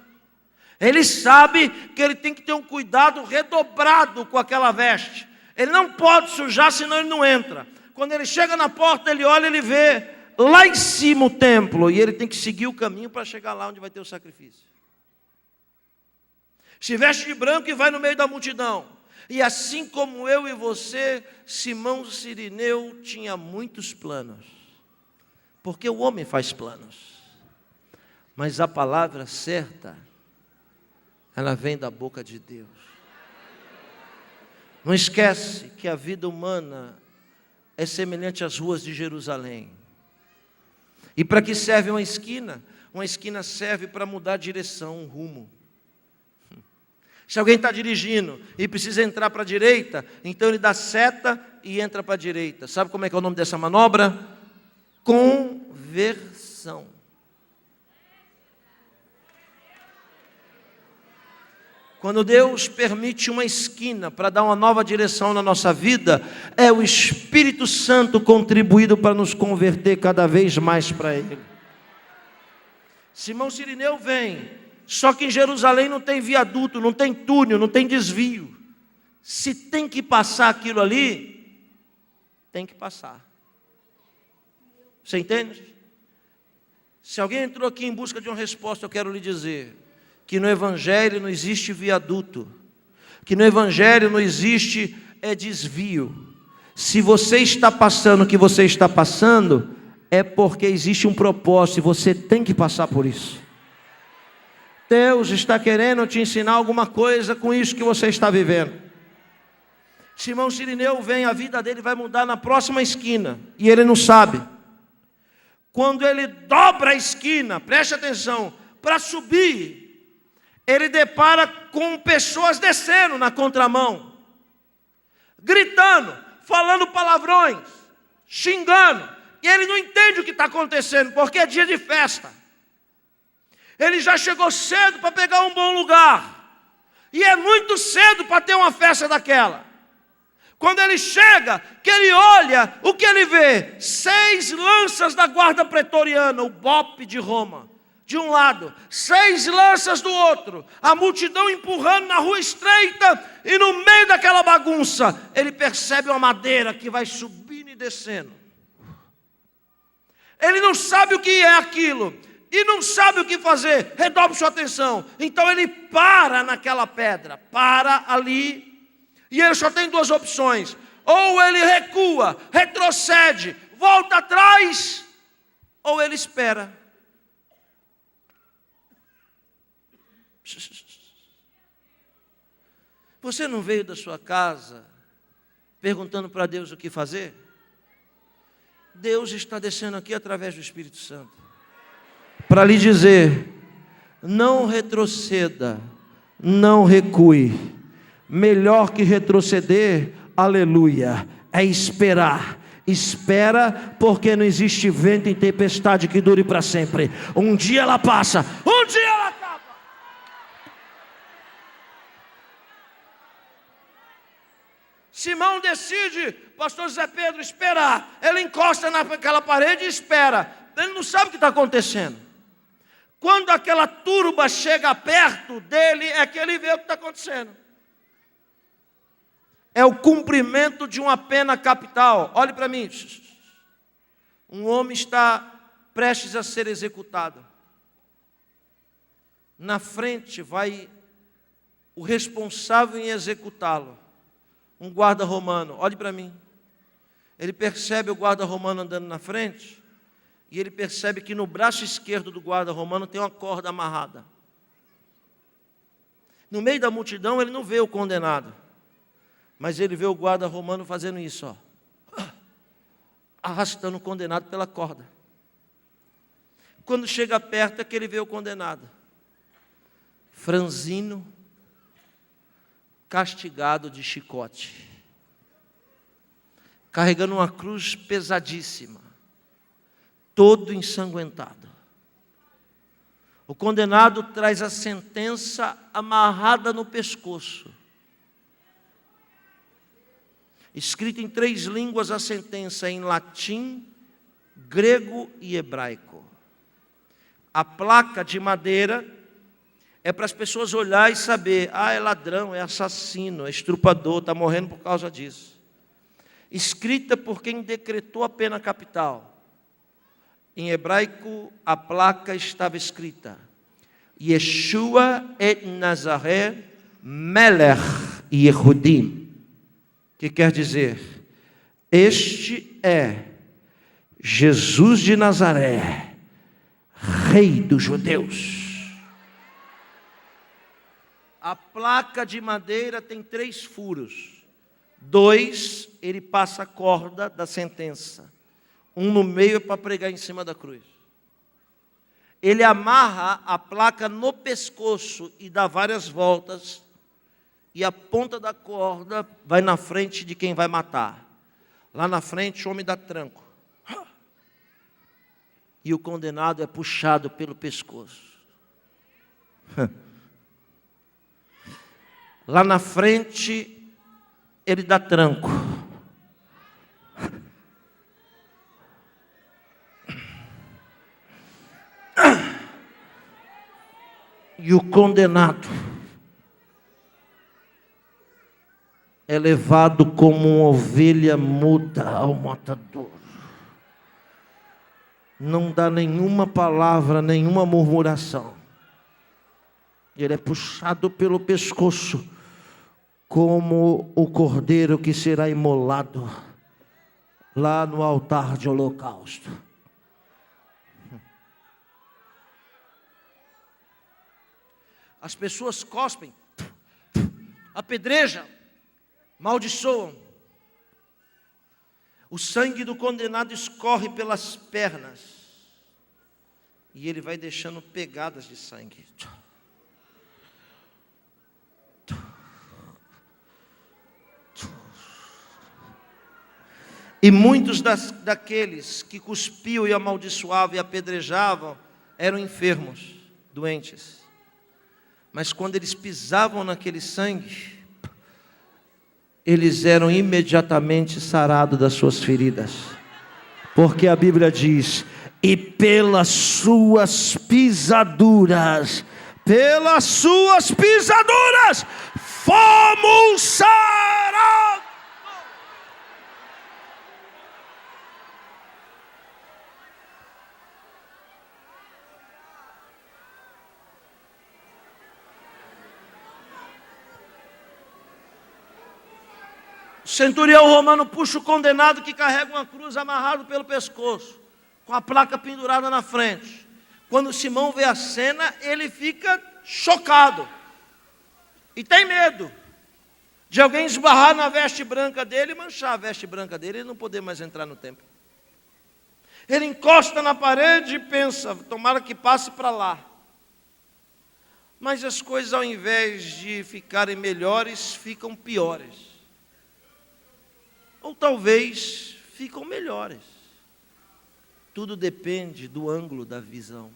Ele sabe que ele tem que ter um cuidado redobrado com aquela veste. Ele não pode sujar, senão ele não entra. Quando ele chega na porta, ele olha, ele vê lá em cima o templo. E ele tem que seguir o caminho para chegar lá onde vai ter o sacrifício. Se veste de branco e vai no meio da multidão. E assim como eu e você, Simão Sirineu tinha muitos planos. Porque o homem faz planos. Mas a palavra certa, ela vem da boca de Deus. Não esquece que a vida humana é semelhante às ruas de Jerusalém. E para que serve uma esquina? Uma esquina serve para mudar a direção, um rumo. Se alguém está dirigindo e precisa entrar para a direita, então ele dá seta e entra para a direita. Sabe como é que é o nome dessa manobra? Conversão. Quando Deus permite uma esquina para dar uma nova direção na nossa vida, é o Espírito Santo contribuído para nos converter cada vez mais para Ele. Simão Sirineu vem, só que em Jerusalém não tem viaduto, não tem túnel, não tem desvio. Se tem que passar aquilo ali, tem que passar. Você entende? Se alguém entrou aqui em busca de uma resposta, eu quero lhe dizer que no Evangelho não existe viaduto, que no Evangelho não existe desvio. Se você está passando o que você está passando, é porque existe um propósito e você tem que passar por isso. Deus está querendo te ensinar alguma coisa com isso que você está vivendo. Simão Sirineu vem, a vida dele vai mudar na próxima esquina, e ele não sabe. Quando ele dobra a esquina, preste atenção, para subir, ele depara com pessoas descendo na contramão, gritando, falando palavrões, xingando, e ele não entende o que está acontecendo, porque é dia de festa. Ele já chegou cedo para pegar um bom lugar, e é muito cedo para ter uma festa daquela. Quando ele chega, que ele olha, o que ele vê? 6 lanças da guarda pretoriana, o BOP de Roma, de um lado, 6 lanças do outro, a multidão empurrando na rua estreita, e no meio daquela bagunça, ele percebe uma madeira que vai subindo e descendo. Ele não sabe o que é aquilo, e não sabe o que fazer. Redobre sua atenção. Então ele para naquela pedra, para ali, e ele só tem 2 opções: ou ele recua, retrocede, volta atrás, ou ele espera. Você não veio da sua casa perguntando para Deus o que fazer? Deus está descendo aqui através do Espírito Santo para lhe dizer: não retroceda, não recue. Melhor que retroceder, aleluia, é esperar. Espera, porque não existe vento em tempestade que dure para sempre. Um dia ela passa, um dia ela acaba. Simão decide, pastor José Pedro, esperar. Ele encosta naquela parede e espera. Ele não sabe o que está acontecendo. Quando aquela turba chega perto dele, é que ele vê o que está acontecendo. É o cumprimento de uma pena capital. Olhe para mim. Um homem está prestes a ser executado. Na frente vai o responsável em executá-lo. Um guarda romano. Olhe para mim. Ele percebe o guarda romano andando na frente. E ele percebe que no braço esquerdo do guarda romano tem uma corda amarrada. No meio da multidão ele não vê o condenado. Mas ele vê o guarda romano fazendo isso, ó, arrastando o condenado pela corda. Quando chega perto é que ele vê o condenado, franzino, castigado de chicote, carregando uma cruz pesadíssima, todo ensanguentado. O condenado traz a sentença amarrada no pescoço. Escrita em 3 línguas a sentença, em latim, grego e hebraico. A placa de madeira é para as pessoas olhar e saber: ah, é ladrão, é assassino, é estrupador, está morrendo por causa disso. Escrita por quem decretou a pena capital. Em hebraico, a placa estava escrita: Yeshua et Nazaré Melech Yehudim. Que quer dizer: este é Jesus de Nazaré, Rei dos Judeus. A placa de madeira tem 3 furos. 2, ele passa a corda da sentença. Um no meio é para pregar em cima da cruz. Ele amarra a placa no pescoço e dá várias voltas. E a ponta da corda vai na frente de quem vai matar. Lá na frente o homem dá tranco. E o condenado é puxado pelo pescoço. Lá na frente ele dá tranco. E o condenado é levado como uma ovelha muda ao matador. Não dá nenhuma palavra, nenhuma murmuração. Ele é puxado pelo pescoço, como o cordeiro que será imolado lá no altar de holocausto. As pessoas cospem, apedrejam, maldiçoam. O sangue do condenado escorre pelas pernas. E ele vai deixando pegadas de sangue. E muitos daqueles que cuspiam e amaldiçoavam e apedrejavam eram enfermos, doentes. Mas quando eles pisavam naquele sangue, eles eram imediatamente sarados das suas feridas. Porque a Bíblia diz: e pelas suas pisaduras, fomos sarados. O centurião romano puxa o condenado que carrega uma cruz amarrado pelo pescoço, com a placa pendurada na frente. Quando Simão vê a cena, ele fica chocado e tem medo de alguém esbarrar na veste branca dele e manchar a veste branca dele e não poder mais entrar no templo. Ele encosta na parede e pensa: tomara que passe para lá. Mas as coisas, ao invés de ficarem melhores, ficam piores. Ou talvez ficam melhores. Tudo depende do ângulo da visão.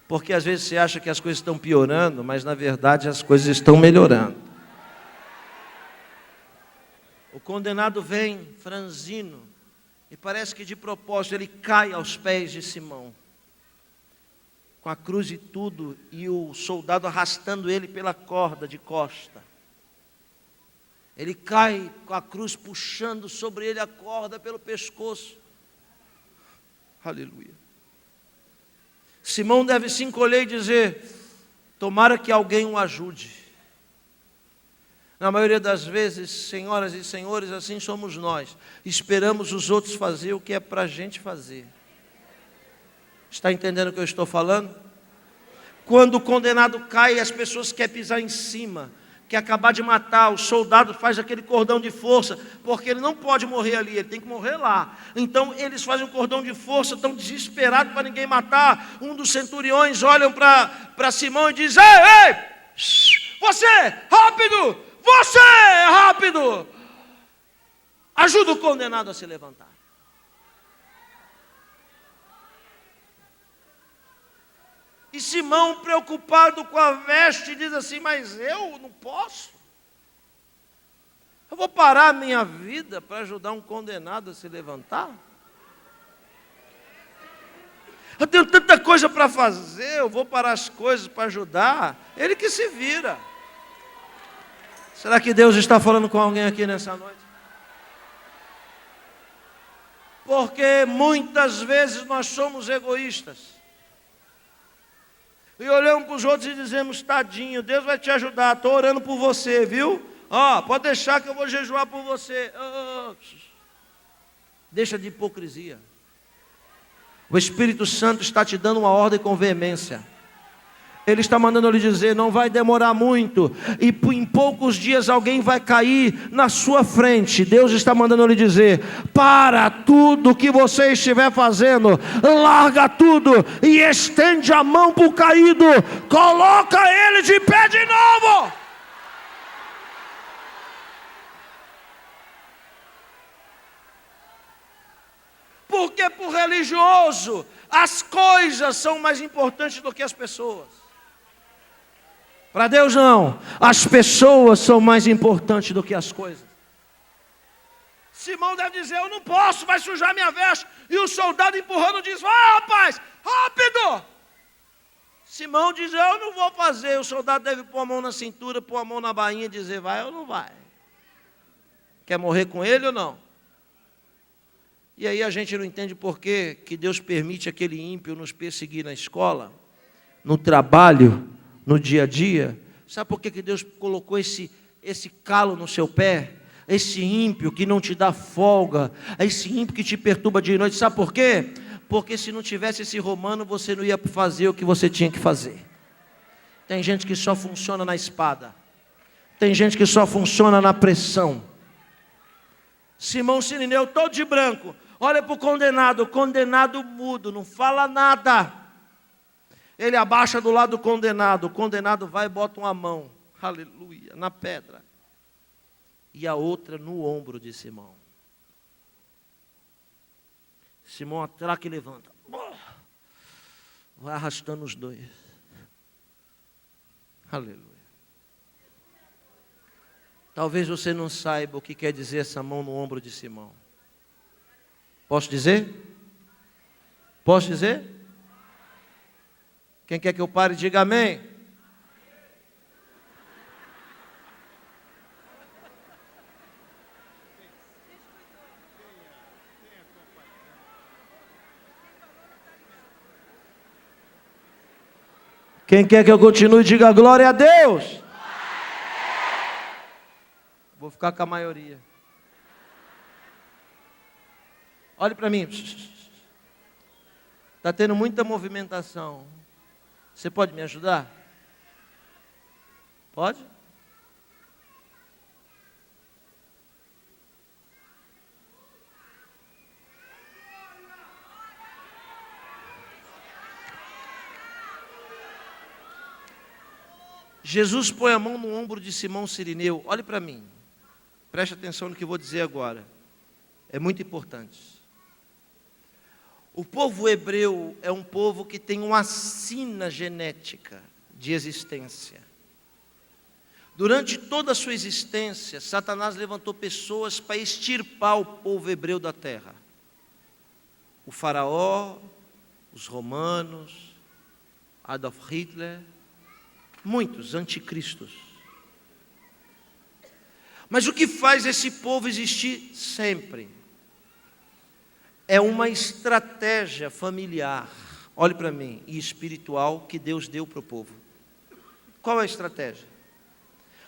Porque às vezes você acha que as coisas estão piorando, mas na verdade as coisas estão melhorando. O condenado vem franzino, e parece que de propósito ele cai aos pés de Simão, com a cruz e tudo, e o soldado arrastando ele pela corda de costa. Ele cai com a cruz puxando sobre ele a corda pelo pescoço. Aleluia. Simão deve se encolher e dizer: tomara que alguém o ajude. Na maioria das vezes, senhoras e senhores, assim somos nós. Esperamos os outros fazer o que é para a gente fazer. Está entendendo o que eu estou falando? Quando o condenado cai, as pessoas querem pisar em cima, quer acabar de matar. O soldado faz aquele cordão de força, porque ele não pode morrer ali, ele tem que morrer lá. Então eles fazem um cordão de força, estão desesperados para ninguém matar. Um dos centuriões olham para Simão e diz: ei, você, rápido, você, rápido, ajuda o condenado a se levantar. E Simão, preocupado com a veste, diz assim: mas eu não posso. Eu vou parar a minha vida para ajudar um condenado a se levantar? Eu tenho tanta coisa para fazer, eu vou parar as coisas para ajudar. Ele que se vira. Será que Deus está falando com alguém aqui nessa noite? Porque muitas vezes nós somos egoístas. E olhamos para os outros e dizemos: tadinho, Deus vai te ajudar, estou orando por você, viu? Pode deixar que eu vou jejuar por você. Deixa de hipocrisia. O Espírito Santo está te dando uma ordem com veemência. Ele está mandando lhe dizer: não vai demorar muito, e em poucos dias alguém vai cair na sua frente. Deus está mandando lhe dizer: para tudo que você estiver fazendo, larga tudo e estende a mão para o caído, coloca ele de pé de novo. Porque para o religioso as coisas são mais importantes do que as pessoas. Para Deus não, as pessoas são mais importantes do que as coisas. Simão deve dizer: eu não posso, vai sujar minha veste. E o soldado empurrando diz: vai, rapaz, rápido. Simão diz: eu não vou fazer. O soldado deve pôr a mão na cintura, pôr a mão na bainha e dizer: vai ou não vai? Quer morrer com ele ou não? E aí a gente não entende por que Deus permite aquele ímpio nos perseguir na escola, no trabalho, no dia a dia. Sabe por que Deus colocou esse calo no seu pé? Esse ímpio que não te dá folga, esse ímpio que te perturba dia e noite. Sabe por quê? Porque se não tivesse esse romano, você não ia fazer o que você tinha que fazer. Tem gente que só funciona na espada. Tem gente que só funciona na pressão. Simão Sirineu, todo de branco, olha para o condenado mudo, não fala nada. Ele abaixa do lado do condenado, o condenado vai e bota uma mão, aleluia, na pedra, e a outra no ombro de Simão. Simão atraca e levanta, vai arrastando os dois, aleluia. Talvez você não saiba o que quer dizer essa mão no ombro de Simão. Posso dizer? Posso dizer? Quem quer que eu pare, diga amém. Quem quer que eu continue, diga glória a Deus. Vou ficar com a maioria. Olhe para mim. Está tendo muita movimentação. Você pode me ajudar? Pode? Jesus põe a mão no ombro de Simão Cirineu. Olhe para mim. Preste atenção no que eu vou dizer agora. É muito importante. O povo hebreu é um povo que tem uma sina genética de existência. Durante toda a sua existência, Satanás levantou pessoas para extirpar o povo hebreu da terra. O faraó, os romanos, Adolf Hitler, muitos anticristos. Mas o que faz esse povo existir sempre é uma estratégia familiar, olhe para mim, e espiritual que Deus deu para o povo. Qual é a estratégia?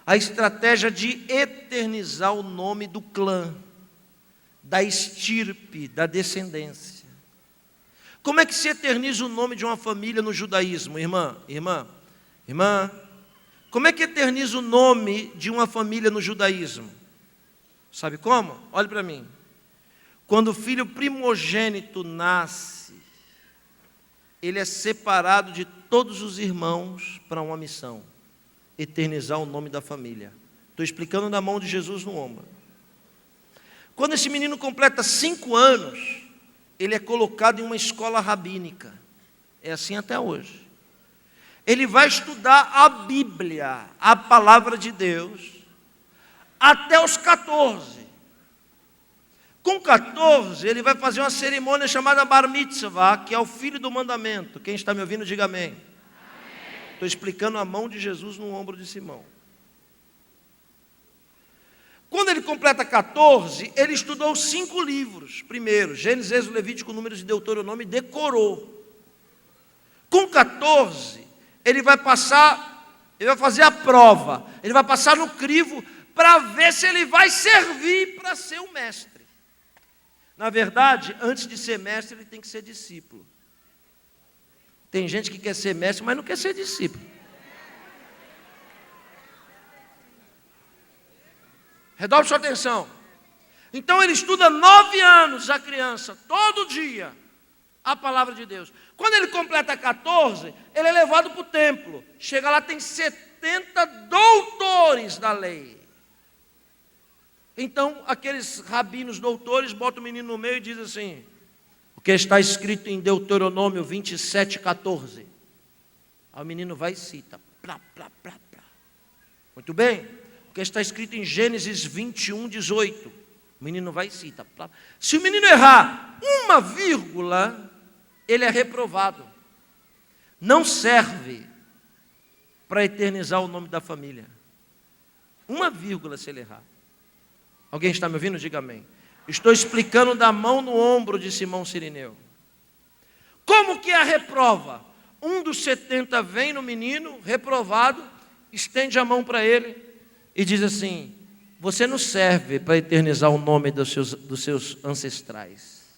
A estratégia de eternizar o nome do clã, da estirpe, da descendência. Como é que se eterniza o nome de uma família no judaísmo, irmã? Como é que eterniza o nome de uma família no judaísmo? Sabe como? Olhe para mim. Quando o filho primogênito nasce, ele é separado de todos os irmãos para uma missão: eternizar o nome da família. Estou explicando na mão de Jesus no ombro. Quando esse menino completa 5 anos, ele é colocado em uma escola rabínica. É assim até hoje. Ele vai estudar a Bíblia, a palavra de Deus, até os 14. Com 14, ele vai fazer uma cerimônia chamada Bar Mitzvah, que é o filho do mandamento. Quem está me ouvindo, diga amém. Estou explicando a mão de Jesus no ombro de Simão. Quando ele completa 14, ele estudou 5 livros. Primeiro, Gênesis, Êxodo, Levítico, Números e Deuteronômio, e decorou. Com 14, ele vai fazer a prova. Ele vai passar no crivo para ver se ele vai servir para ser o mestre. Na verdade, antes de ser mestre, ele tem que ser discípulo. Tem gente que quer ser mestre, mas não quer ser discípulo. Redobre sua atenção. Então ele estuda 9 anos, a criança, todo dia, a palavra de Deus. Quando ele completa 14, ele é levado para o templo. Chega lá, tem 70 doutores da lei. Então, aqueles rabinos doutores botam o menino no meio e dizem assim: o que está escrito em Deuteronômio 27, 14. Aí o menino vai e cita. Plá, plá, plá, plá. Muito bem. O que está escrito em Gênesis 21, 18. O menino vai e cita. Plá. Se o menino errar uma vírgula, ele é reprovado. Não serve para eternizar o nome da família. Uma vírgula se ele errar. Alguém está me ouvindo? Diga amém. Estou explicando da mão no ombro de Simão Cirineu. Como que é a reprova? Um dos 70 vem no menino, reprovado, estende a mão para ele e diz assim: você não serve para eternizar o nome dos seus ancestrais.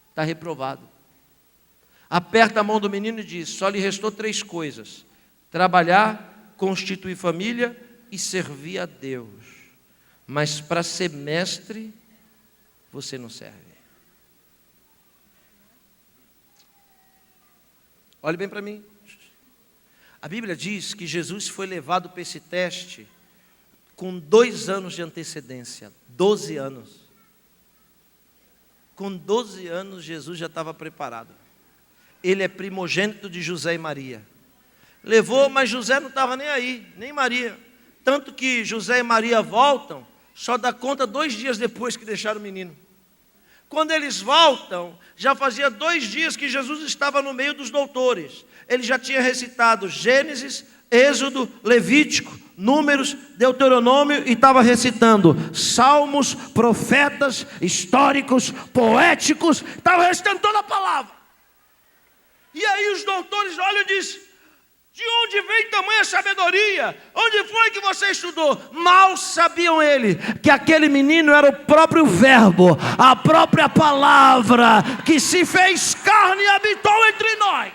Está reprovado. Aperta a mão do menino e diz: só lhe restou 3 coisas: trabalhar, constituir família e servir a Deus. Mas para ser mestre, você não serve. Olhe bem para mim. A Bíblia diz que Jesus foi levado para esse teste com 2 anos de antecedência. 12 anos. Com 12 anos, Jesus já estava preparado. Ele é primogênito de José e Maria. Levou, mas José não estava nem aí, nem Maria. Tanto que José e Maria voltam, só dá conta 2 dias depois que deixaram o menino. Quando eles voltam, já fazia 2 dias que Jesus estava no meio dos doutores. Ele já tinha recitado Gênesis, Êxodo, Levítico, Números, Deuteronômio e estava recitando salmos, profetas, históricos, poéticos, estava recitando toda a palavra. E aí os doutores olham e dizem: de onde vem tamanha sabedoria? Onde foi que você estudou? Mal sabiam ele que aquele menino era o próprio verbo, a própria palavra que se fez carne e habitou entre nós.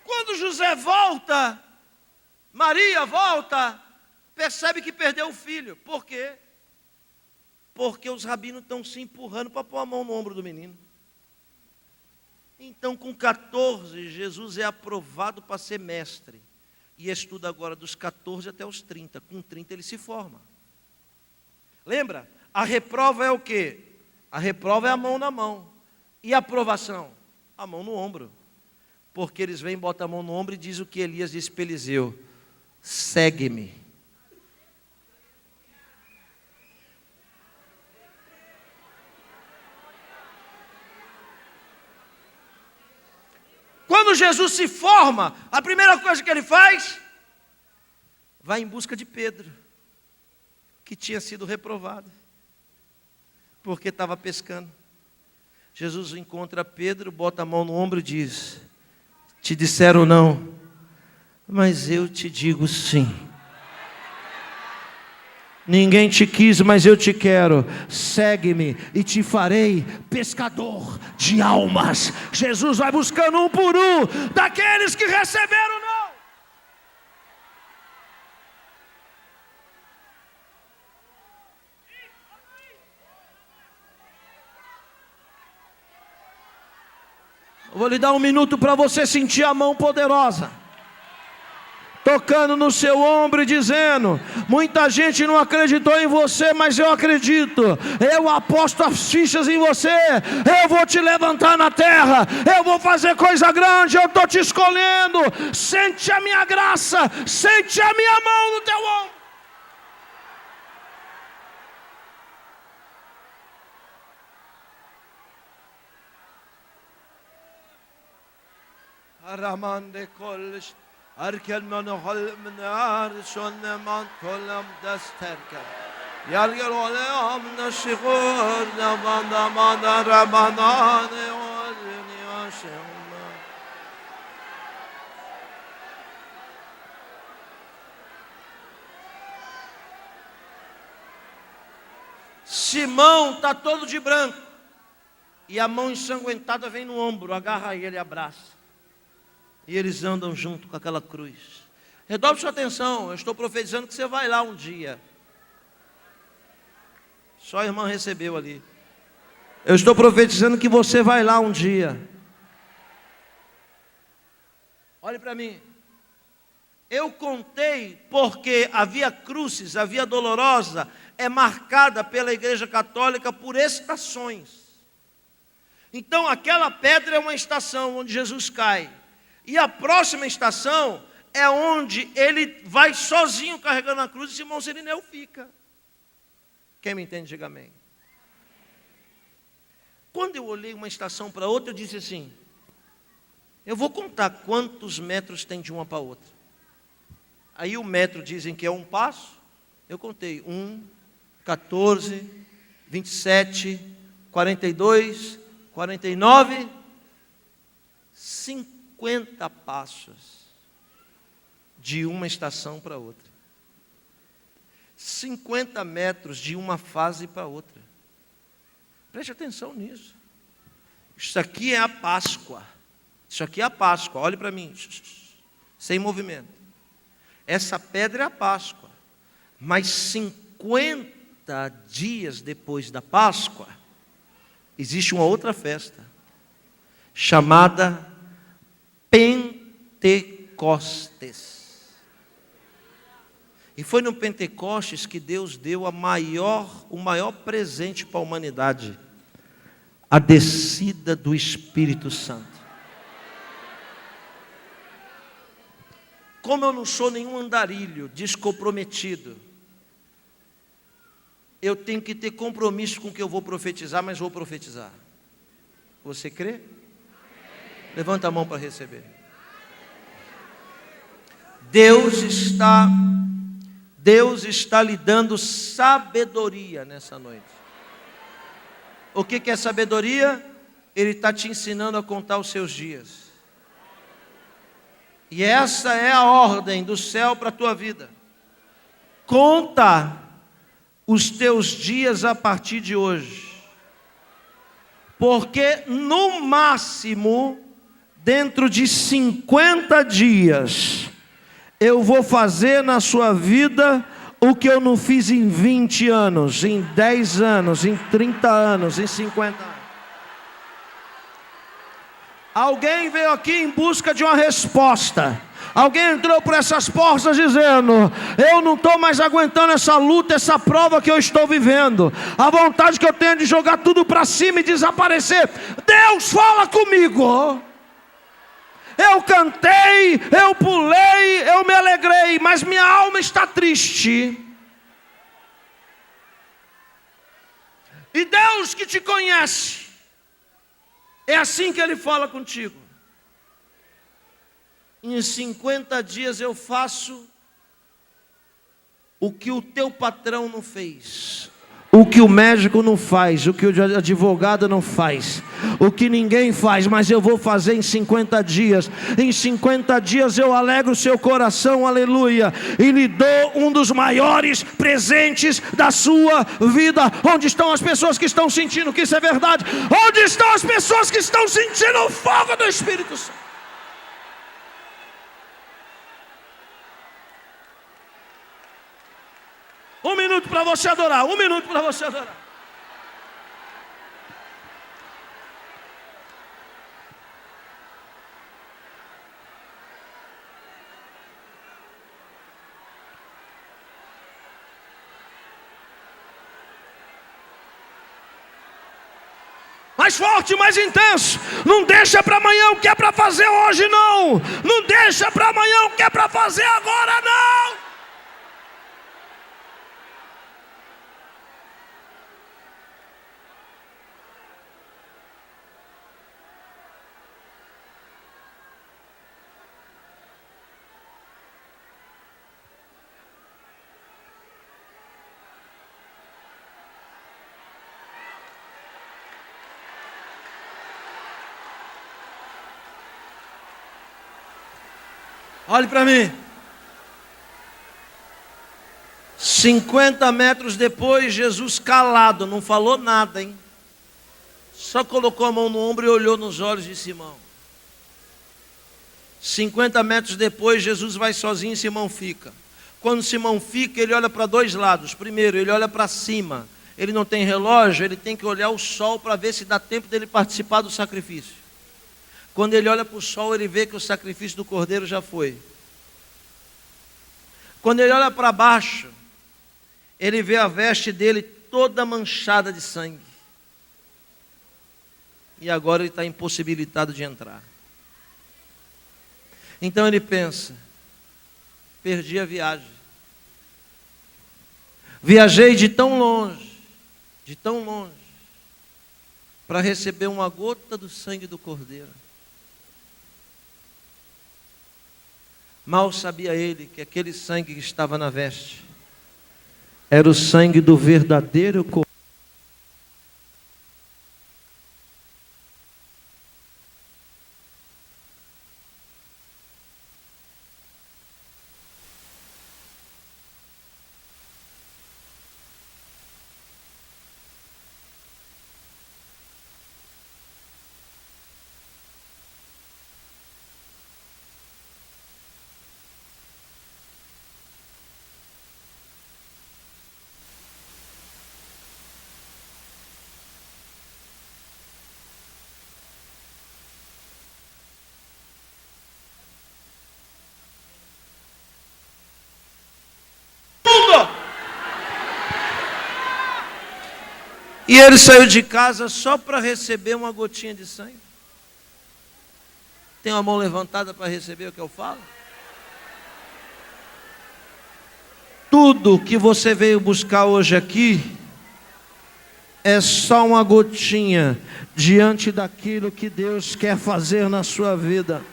Quando José volta, Maria volta, percebe que perdeu o filho. Por quê? Porque os rabinos estão se empurrando para pôr a mão no ombro do menino. Então, com 14, Jesus é aprovado para ser mestre. E estuda agora dos 14 até os 30. Com 30 ele se forma. Lembra? A reprova é o quê? A reprova é a mão na mão. E a aprovação? A mão no ombro. Porque eles vêm, botam a mão no ombro e diz o que Elias disse para Eliseu: segue-me. Quando Jesus se forma, a primeira coisa que ele faz, vai em busca de Pedro, que tinha sido reprovado, porque estava pescando. Jesus encontra Pedro, bota a mão no ombro e diz: te disseram não, mas eu te digo sim. Ninguém te quis, mas eu te quero. Segue-me e te farei pescador de almas. Jesus vai buscando um por um daqueles que receberam não. Eu vou lhe dar 1 minuto para você sentir a mão poderosa tocando no seu ombro e dizendo: muita gente não acreditou em você, mas eu acredito. Eu aposto as fichas em você. Eu vou te levantar na terra. Eu vou fazer coisa grande. Eu estou te escolhendo. Sente a minha graça. Sente a minha mão no teu ombro. Aramande kolis arkel man halmnar sonne man kolam dasterka yargel olam nashigur namanda mandara manane olni ashema. Simão está todo de branco e a mão ensanguentada vem no ombro, agarra ele e abraça. E eles andam junto com aquela cruz. Redobre sua atenção, eu estou profetizando que você vai lá um dia. Só a irmã recebeu ali. Eu estou profetizando que você vai lá um dia. Olhe para mim. Eu contei porque a Via Crucis, a Via Dolorosa, é marcada pela Igreja Católica por estações. Então aquela pedra é uma estação onde Jesus cai. E a próxima estação é onde ele vai sozinho carregando a cruz e Simão Sirineu fica. Quem me entende, diga amém. Quando eu olhei uma estação para outra, eu disse assim: eu vou contar quantos metros tem de uma para outra. Aí o metro dizem que é 1 passo. Eu contei 1, 14, 27, 42, 49, 50 passos de uma estação para outra. 50 metros de uma fase para outra. Preste atenção nisso. Isso aqui é a Páscoa. Isso aqui é a Páscoa. Olhe para mim. Sem movimento. Essa pedra é a Páscoa. Mas 50 dias depois da Páscoa, existe uma outra festa, chamada Pentecostes. E foi no Pentecostes que Deus deu o maior presente para a humanidade: a descida do Espírito Santo. Como eu não sou nenhum andarilho descomprometido, eu tenho que ter compromisso com o que eu vou profetizar, mas vou profetizar. Você crê? Levanta a mão para receber. Deus está lhe dando sabedoria nessa noite. O que é sabedoria? Ele está te ensinando a contar os seus dias. E essa é a ordem do céu para a tua vida. Conta os teus dias a partir de hoje. Porque no máximo, dentro de 50 dias, eu vou fazer na sua vida o que eu não fiz em 20 anos, em 10 anos, em 30 anos, em 50 anos. Alguém veio aqui em busca de uma resposta. Alguém entrou por essas portas dizendo: eu não estou mais aguentando essa luta, essa prova que eu estou vivendo. A vontade que eu tenho de jogar tudo para cima e desaparecer. Deus, fala comigo. Eu cantei, eu pulei, eu me alegrei, mas minha alma está triste. E Deus que te conhece, é assim que Ele fala contigo. Em 50 dias eu faço o que o teu patrão não fez, o que o médico não faz, o que o advogado não faz, o que ninguém faz, mas eu vou fazer em 50 dias. Em 50 dias eu alegro o seu coração, aleluia, e lhe dou um dos maiores presentes da sua vida. Onde estão as pessoas que estão sentindo que isso é verdade? Onde estão as pessoas que estão sentindo o fogo do Espírito Santo? Um minuto para você adorar, um minuto para você adorar. Mais forte, mais intenso. Não deixa para amanhã o que é para fazer hoje, não. Não deixa para amanhã o que é para fazer agora, não. Olhe para mim. 50 metros depois, Jesus calado, não falou nada, hein? Só colocou a mão no ombro e olhou nos olhos de Simão. 50 metros depois, Jesus vai sozinho e Simão fica. Quando Simão fica, ele olha para dois lados. Primeiro, ele olha para cima. Ele não tem relógio, ele tem que olhar o sol para ver se dá tempo dele participar do sacrifício. Quando ele olha para o sol, ele vê que o sacrifício do cordeiro já foi. Quando ele olha para baixo, ele vê a veste dele toda manchada de sangue. E agora ele está impossibilitado de entrar. Então ele pensa: perdi a viagem. Viajei de tão longe, para receber uma gota do sangue do cordeiro. Mal sabia ele que aquele sangue que estava na veste era o sangue do verdadeiro cordeiro. E ele saiu de casa só para receber uma gotinha de sangue. Tem uma mão levantada para receber o que eu falo? Tudo que você veio buscar hoje aqui é só uma gotinha diante daquilo que Deus quer fazer na sua vida.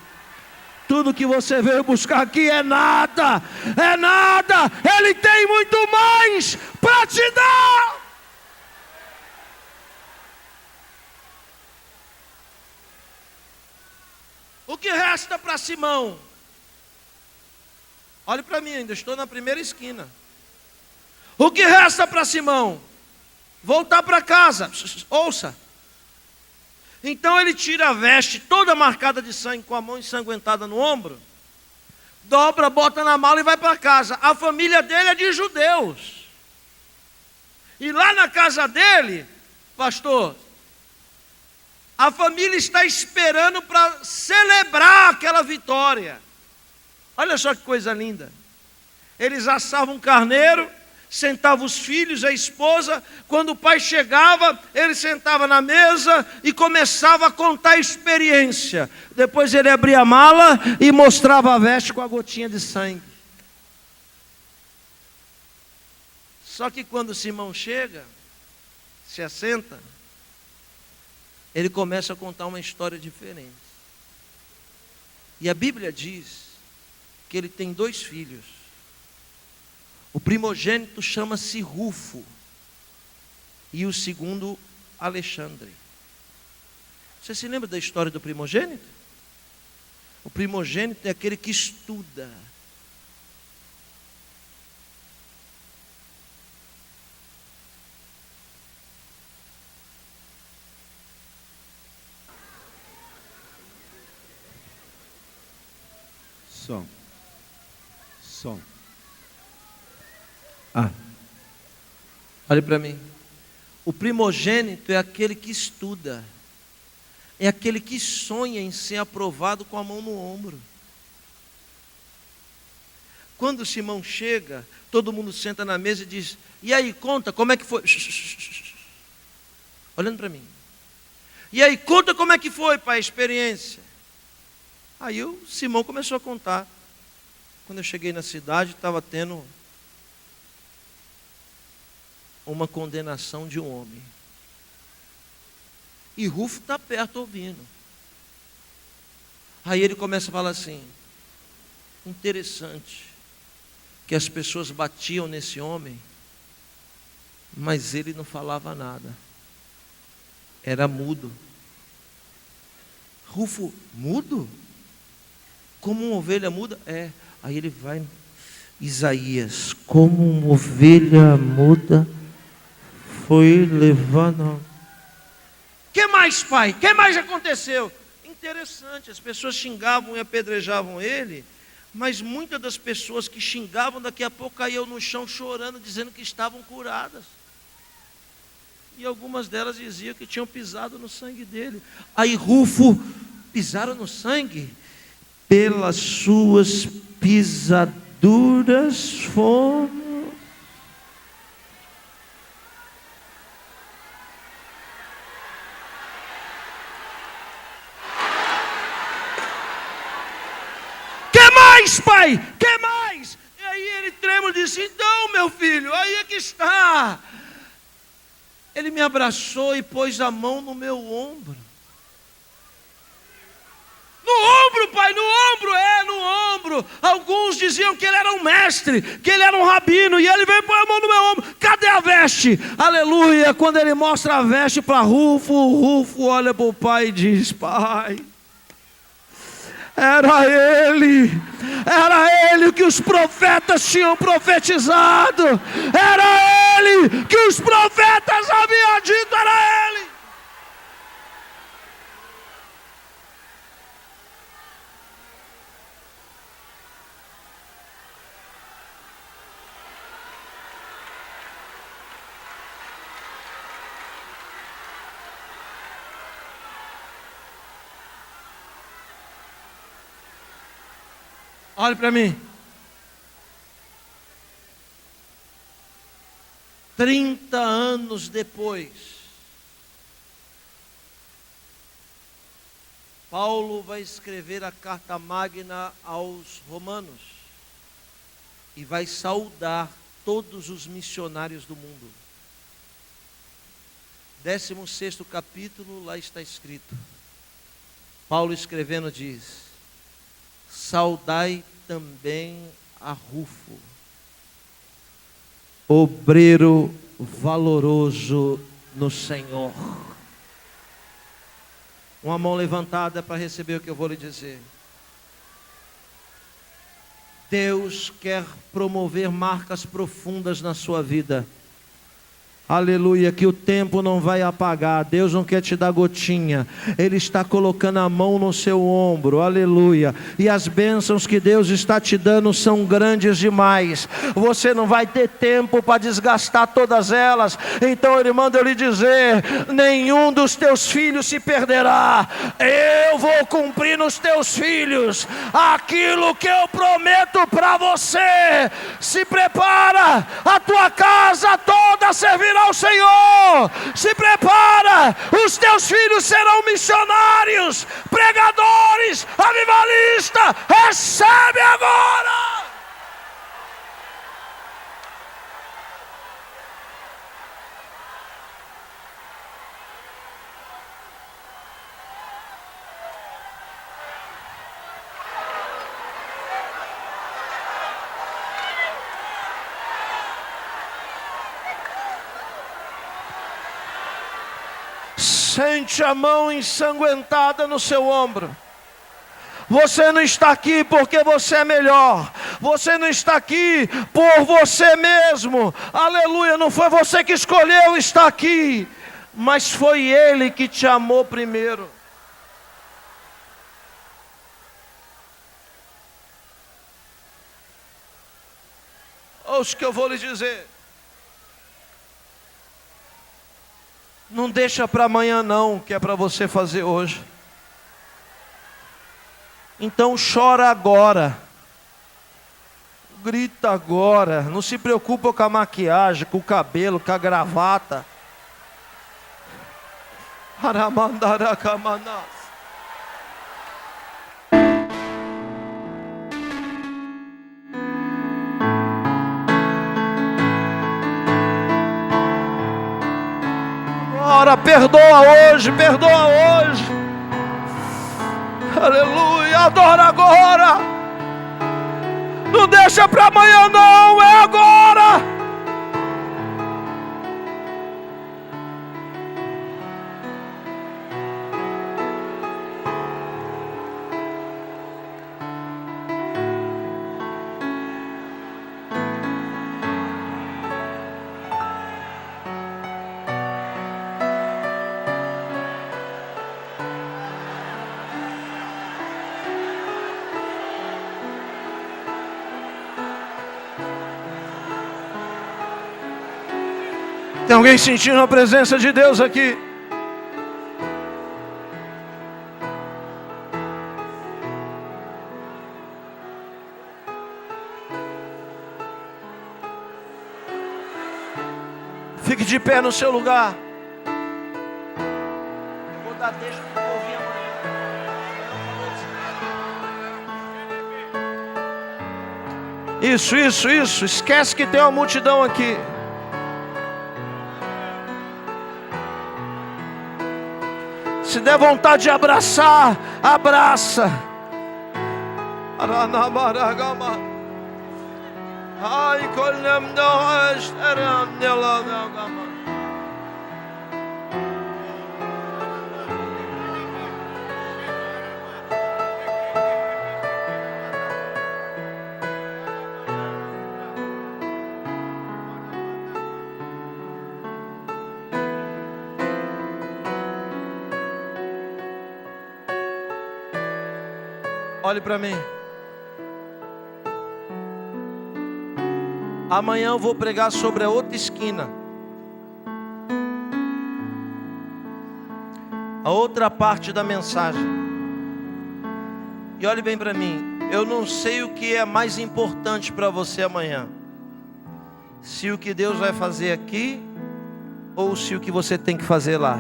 Tudo que você veio buscar aqui é nada, é nada. Ele tem muito mais para te dar. O que resta para Simão? Olhe para mim, ainda estou na primeira esquina. O que resta para Simão? Voltar para casa. Ouça. Então ele tira a veste toda marcada de sangue, com a mão ensanguentada no ombro, dobra, bota na mala e vai para casa. A família dele é de judeus. E lá na casa dele, pastor, a família está esperando para celebrar aquela vitória. Olha só que coisa linda. Eles assavam um carneiro, sentavam os filhos, a esposa. Quando o pai chegava, ele sentava na mesa e começava a contar a experiência. Depois ele abria a mala e mostrava a veste com a gotinha de sangue. Só que quando Simão chega, se assenta, ele começa a contar uma história diferente. E a Bíblia diz que ele tem 2 filhos. O primogênito chama-se Rufo e o segundo Alexandre. Você se lembra da história do primogênito? O primogênito é aquele que estuda. Som. Olhe para mim. O primogênito é aquele que estuda. É aquele que sonha em ser aprovado com a mão no ombro. Quando Simão chega, todo mundo senta na mesa e diz: e aí, conta como é que foi? Olhando para mim. E aí, conta como é que foi, pai, a experiência. Aí o Simão começou a contar. Quando eu cheguei na cidade, estava tendo uma condenação de um homem. E Rufo está perto ouvindo. Aí ele começa a falar assim: interessante que as pessoas batiam nesse homem, mas ele não falava nada. Era mudo. Rufo, mudo? Como uma ovelha muda? É. Aí ele vai, Isaías, como uma ovelha muda foi levando. Que mais, pai? Que mais aconteceu? Interessante, as pessoas xingavam e apedrejavam ele, mas muitas das pessoas que xingavam daqui a pouco caíam no chão chorando, dizendo que estavam curadas. E algumas delas diziam que tinham pisado no sangue dele. Aí Rufo, pisaram no sangue? Pelas suas pisaduras fomos. Que mais, pai? Que mais? E aí ele trêmulo disse: então, meu filho, aí é que está. Ele me abraçou e pôs a mão no meu ombro. No ombro, pai, no ombro, no ombro. Alguns diziam que ele era um mestre, que ele era um rabino, e ele veio pôr a mão no meu ombro. Cadê a veste? Aleluia. Quando ele mostra a veste para Rufo, Rufo olha para o pai e diz: pai, era ele que os profetas tinham profetizado, era ele que os profetas haviam dito, era ele. Olhe para mim. 30 anos depois, Paulo vai escrever a carta magna aos romanos e vai saudar todos os missionários do mundo. 16º capítulo, lá está escrito. Paulo escrevendo diz: saudai também a Rufo, obreiro valoroso no Senhor. Uma mão levantada para receber o que eu vou lhe dizer. Deus quer promover marcas profundas na sua vida. Aleluia, que o tempo não vai apagar. Deus não quer te dar gotinha. Ele está colocando a mão no seu ombro. Aleluia. E as bênçãos que Deus está te dando são grandes demais. Você não vai ter tempo para desgastar todas elas. Então Ele manda eu lhe dizer: nenhum dos teus filhos se perderá. Eu vou cumprir nos teus filhos aquilo que eu prometo para você. Se prepara, a tua casa toda servirá ao Senhor. Se prepara, os teus filhos serão missionários, pregadores, avivalistas. Recebe agora. Sente a mão ensanguentada no seu ombro. Você não está aqui porque você é melhor. Você não está aqui por você mesmo. Aleluia, não foi você que escolheu estar aqui, mas foi Ele que te amou primeiro. Ouça o que eu vou lhe dizer. Não deixa para amanhã não, que é para você fazer hoje. Então chora agora. Grita agora. Não se preocupa com a maquiagem, com o cabelo, com a gravata. Aramandaracamanas. Perdoa hoje, perdoa hoje. Aleluia, adora agora. Não deixa para amanhã não, é agora. Tem alguém sentindo a presença de Deus aqui? Fique de pé no seu lugar. Eu vou dar deixa para eu ouvir amanhã. Isso. Esquece que tem uma multidão aqui. Se der vontade de abraçar, abraça. Olhe para mim. Amanhã eu vou pregar sobre a outra esquina. A outra parte da mensagem. E olhe bem para mim. Eu não sei o que é mais importante para você amanhã. Se o que Deus vai fazer aqui, ou se o que você tem que fazer lá.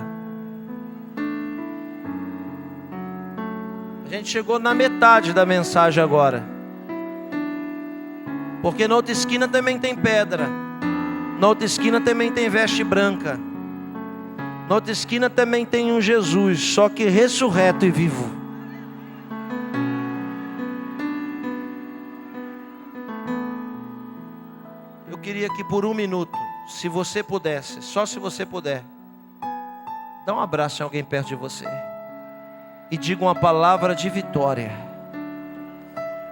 A gente chegou na metade da mensagem agora. Porque na outra esquina também tem pedra. Na outra esquina também tem veste branca. Na outra esquina também tem um Jesus, só que ressurreto e vivo. Eu queria que por um minuto, se você pudesse, só se você puder, dá um abraço em alguém perto de você e diga uma palavra de vitória.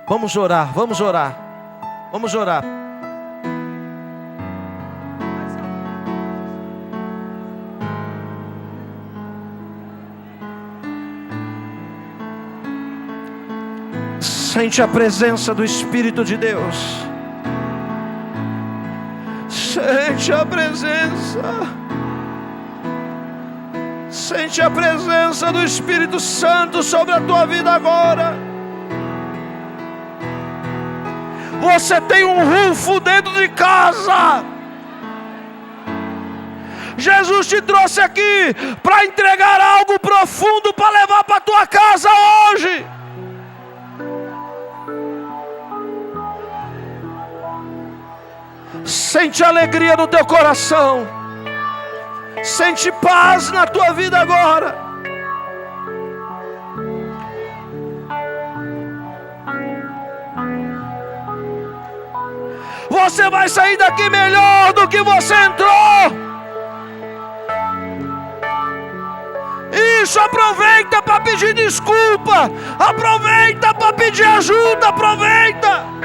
Vamos orar, vamos orar, vamos orar. Sente a presença do Espírito de Deus. Sente a presença. Sente a presença do Espírito Santo sobre a tua vida agora. Você tem um rufo dentro de casa. Jesus te trouxe aqui para entregar algo profundo para levar para a tua casa hoje. Sente alegria no teu coração. Sente paz na tua vida agora. Você vai sair daqui melhor do que você entrou. Isso, aproveita para pedir desculpa. Aproveita para pedir ajuda. Aproveita.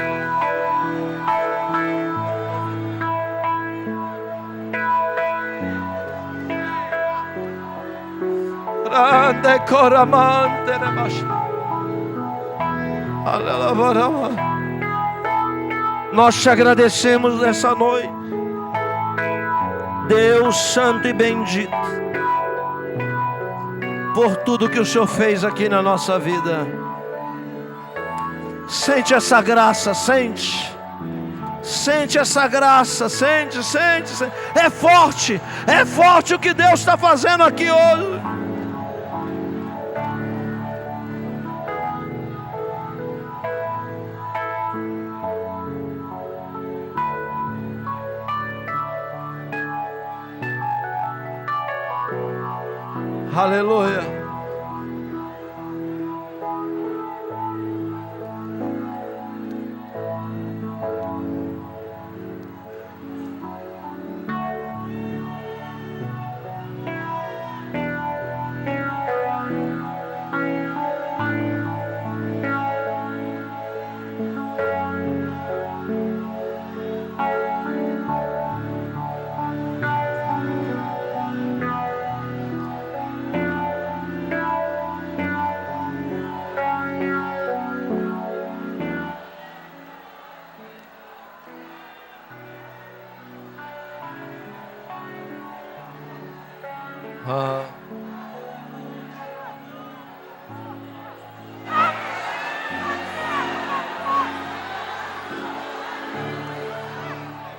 Nós te agradecemos nessa noite, Deus santo e bendito, por tudo que o Senhor fez aqui na nossa vida. Sente essa graça, sente essa graça, sente. É forte o que Deus está fazendo aqui hoje. Aleluia.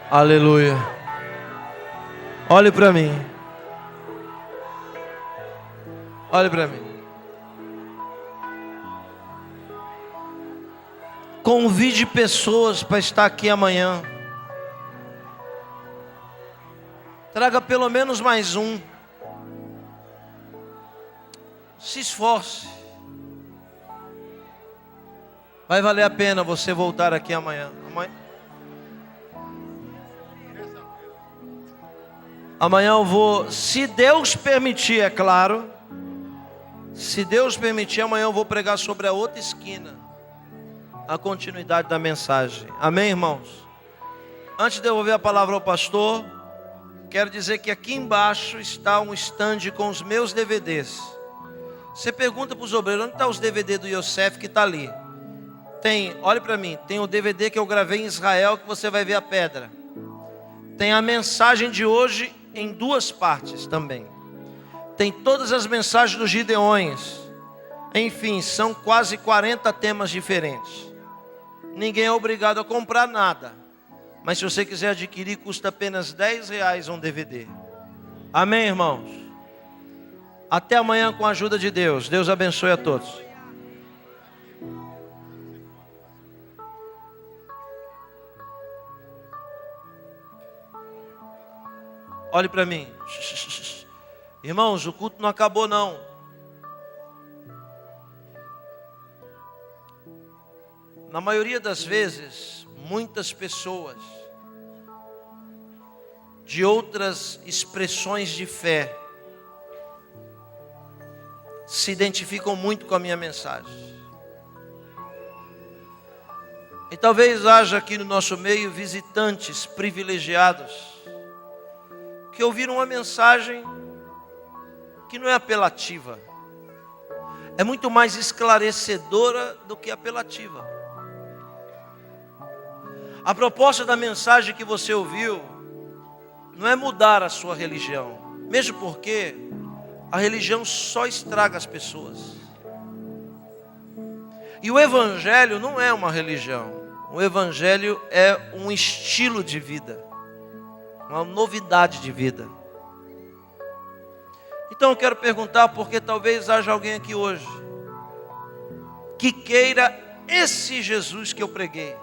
Aleluia. Olhe para mim. Olhe para mim. Convide pessoas para estar aqui amanhã. Traga pelo menos mais um. Se esforce. Vai valer a pena você voltar aqui amanhã. Amanhã eu vou, se Deus permitir, é claro. Se Deus permitir, amanhã eu vou pregar sobre a outra esquina, a continuidade da mensagem. Amém, irmãos? Antes de devolver a palavra ao pastor, quero dizer que aqui embaixo está um stand com os meus DVDs. Você pergunta para os obreiros, onde está os DVD do Yosef que está ali? Tem, olhe para mim, tem o DVD que eu gravei em Israel, que você vai ver a pedra. Tem a mensagem de hoje em 2 partes também. Tem todas as mensagens dos Gideões. Enfim, são quase 40 temas diferentes. Ninguém é obrigado a comprar nada. Mas se você quiser adquirir, custa apenas R$10 um DVD. Amém, irmãos? Até amanhã com a ajuda de Deus. Deus abençoe a todos. Olhe para mim. Irmãos, o culto não acabou não. Na maioria das vezes, muitas pessoas de outras expressões de fé se identificam muito com a minha mensagem. E talvez haja aqui no nosso meio visitantes privilegiados que ouviram uma mensagem que não é apelativa, é muito mais esclarecedora do que apelativa. A proposta da mensagem que você ouviu não é mudar a sua religião, mesmo porque a religião só estraga as pessoas. E o Evangelho não é uma religião, o Evangelho é um estilo de vida, uma novidade de vida. Então eu quero perguntar, porque talvez haja alguém aqui hoje que queira esse Jesus que eu preguei.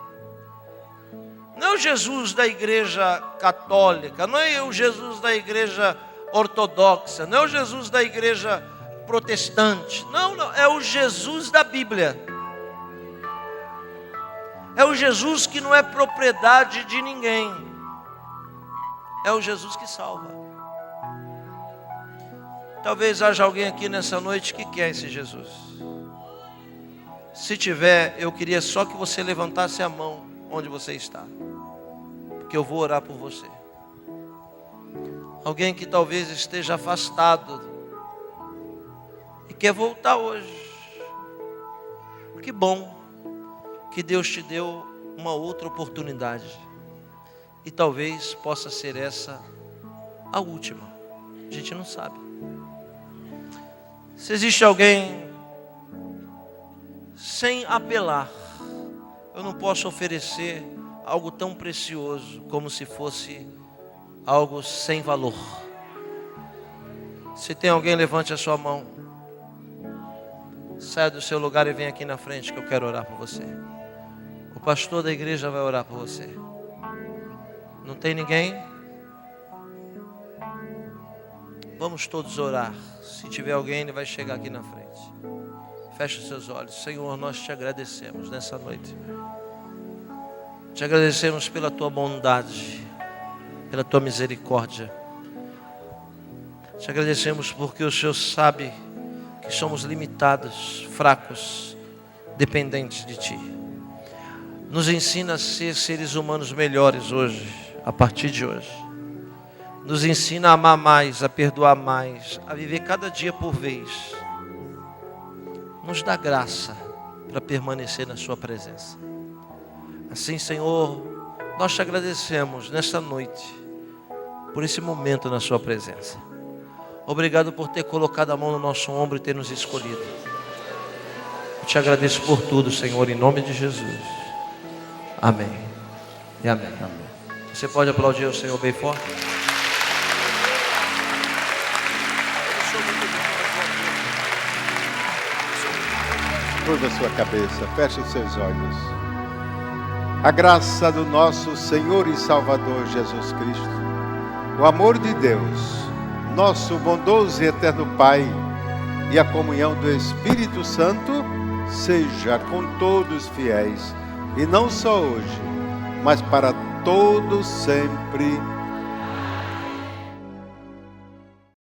Não é o Jesus da igreja católica, não é o Jesus da igreja ortodoxa, não é o Jesus da igreja protestante, não, é o Jesus da Bíblia. É o Jesus que não é propriedade de ninguém, é o Jesus que salva. Talvez haja alguém aqui nessa noite que quer esse Jesus. Se tiver, eu queria só que você levantasse a mão onde você está, porque eu vou orar por você. Alguém que talvez esteja afastado e quer voltar hoje. Que bom que Deus te deu uma outra oportunidade, e talvez possa ser essa a última, a gente não sabe. Se existe alguém sem apelar, eu não posso oferecer algo tão precioso como se fosse algo sem valor. Se tem alguém, levante a sua mão, saia do seu lugar e venha aqui na frente que eu quero orar por você. O pastor da igreja vai orar por você. Não tem ninguém? Vamos todos orar. Se tiver alguém, ele vai chegar aqui na frente. Feche os seus olhos. Senhor, nós te agradecemos nessa noite. Te agradecemos pela tua bondade, pela tua misericórdia. Te agradecemos porque o Senhor sabe que somos limitados, fracos, dependentes de ti. Nos ensina a ser seres humanos melhores hoje, a partir de hoje. Nos ensina a amar mais, a perdoar mais, a viver cada dia por vez. Nos dá graça para permanecer na sua presença. Assim, Senhor, nós te agradecemos nesta noite por esse momento na sua presença. Obrigado por ter colocado a mão no nosso ombro e ter nos escolhido. Eu te agradeço por tudo, Senhor, em nome de Jesus. Amém. E amém. Amém. Você pode aplaudir o Senhor bem forte? Curva a sua cabeça, feche os seus olhos. A graça do nosso Senhor e Salvador Jesus Cristo, o amor de Deus, nosso bondoso e eterno Pai, e a comunhão do Espírito Santo seja com todos fiéis, e não só hoje, mas para todos sempre.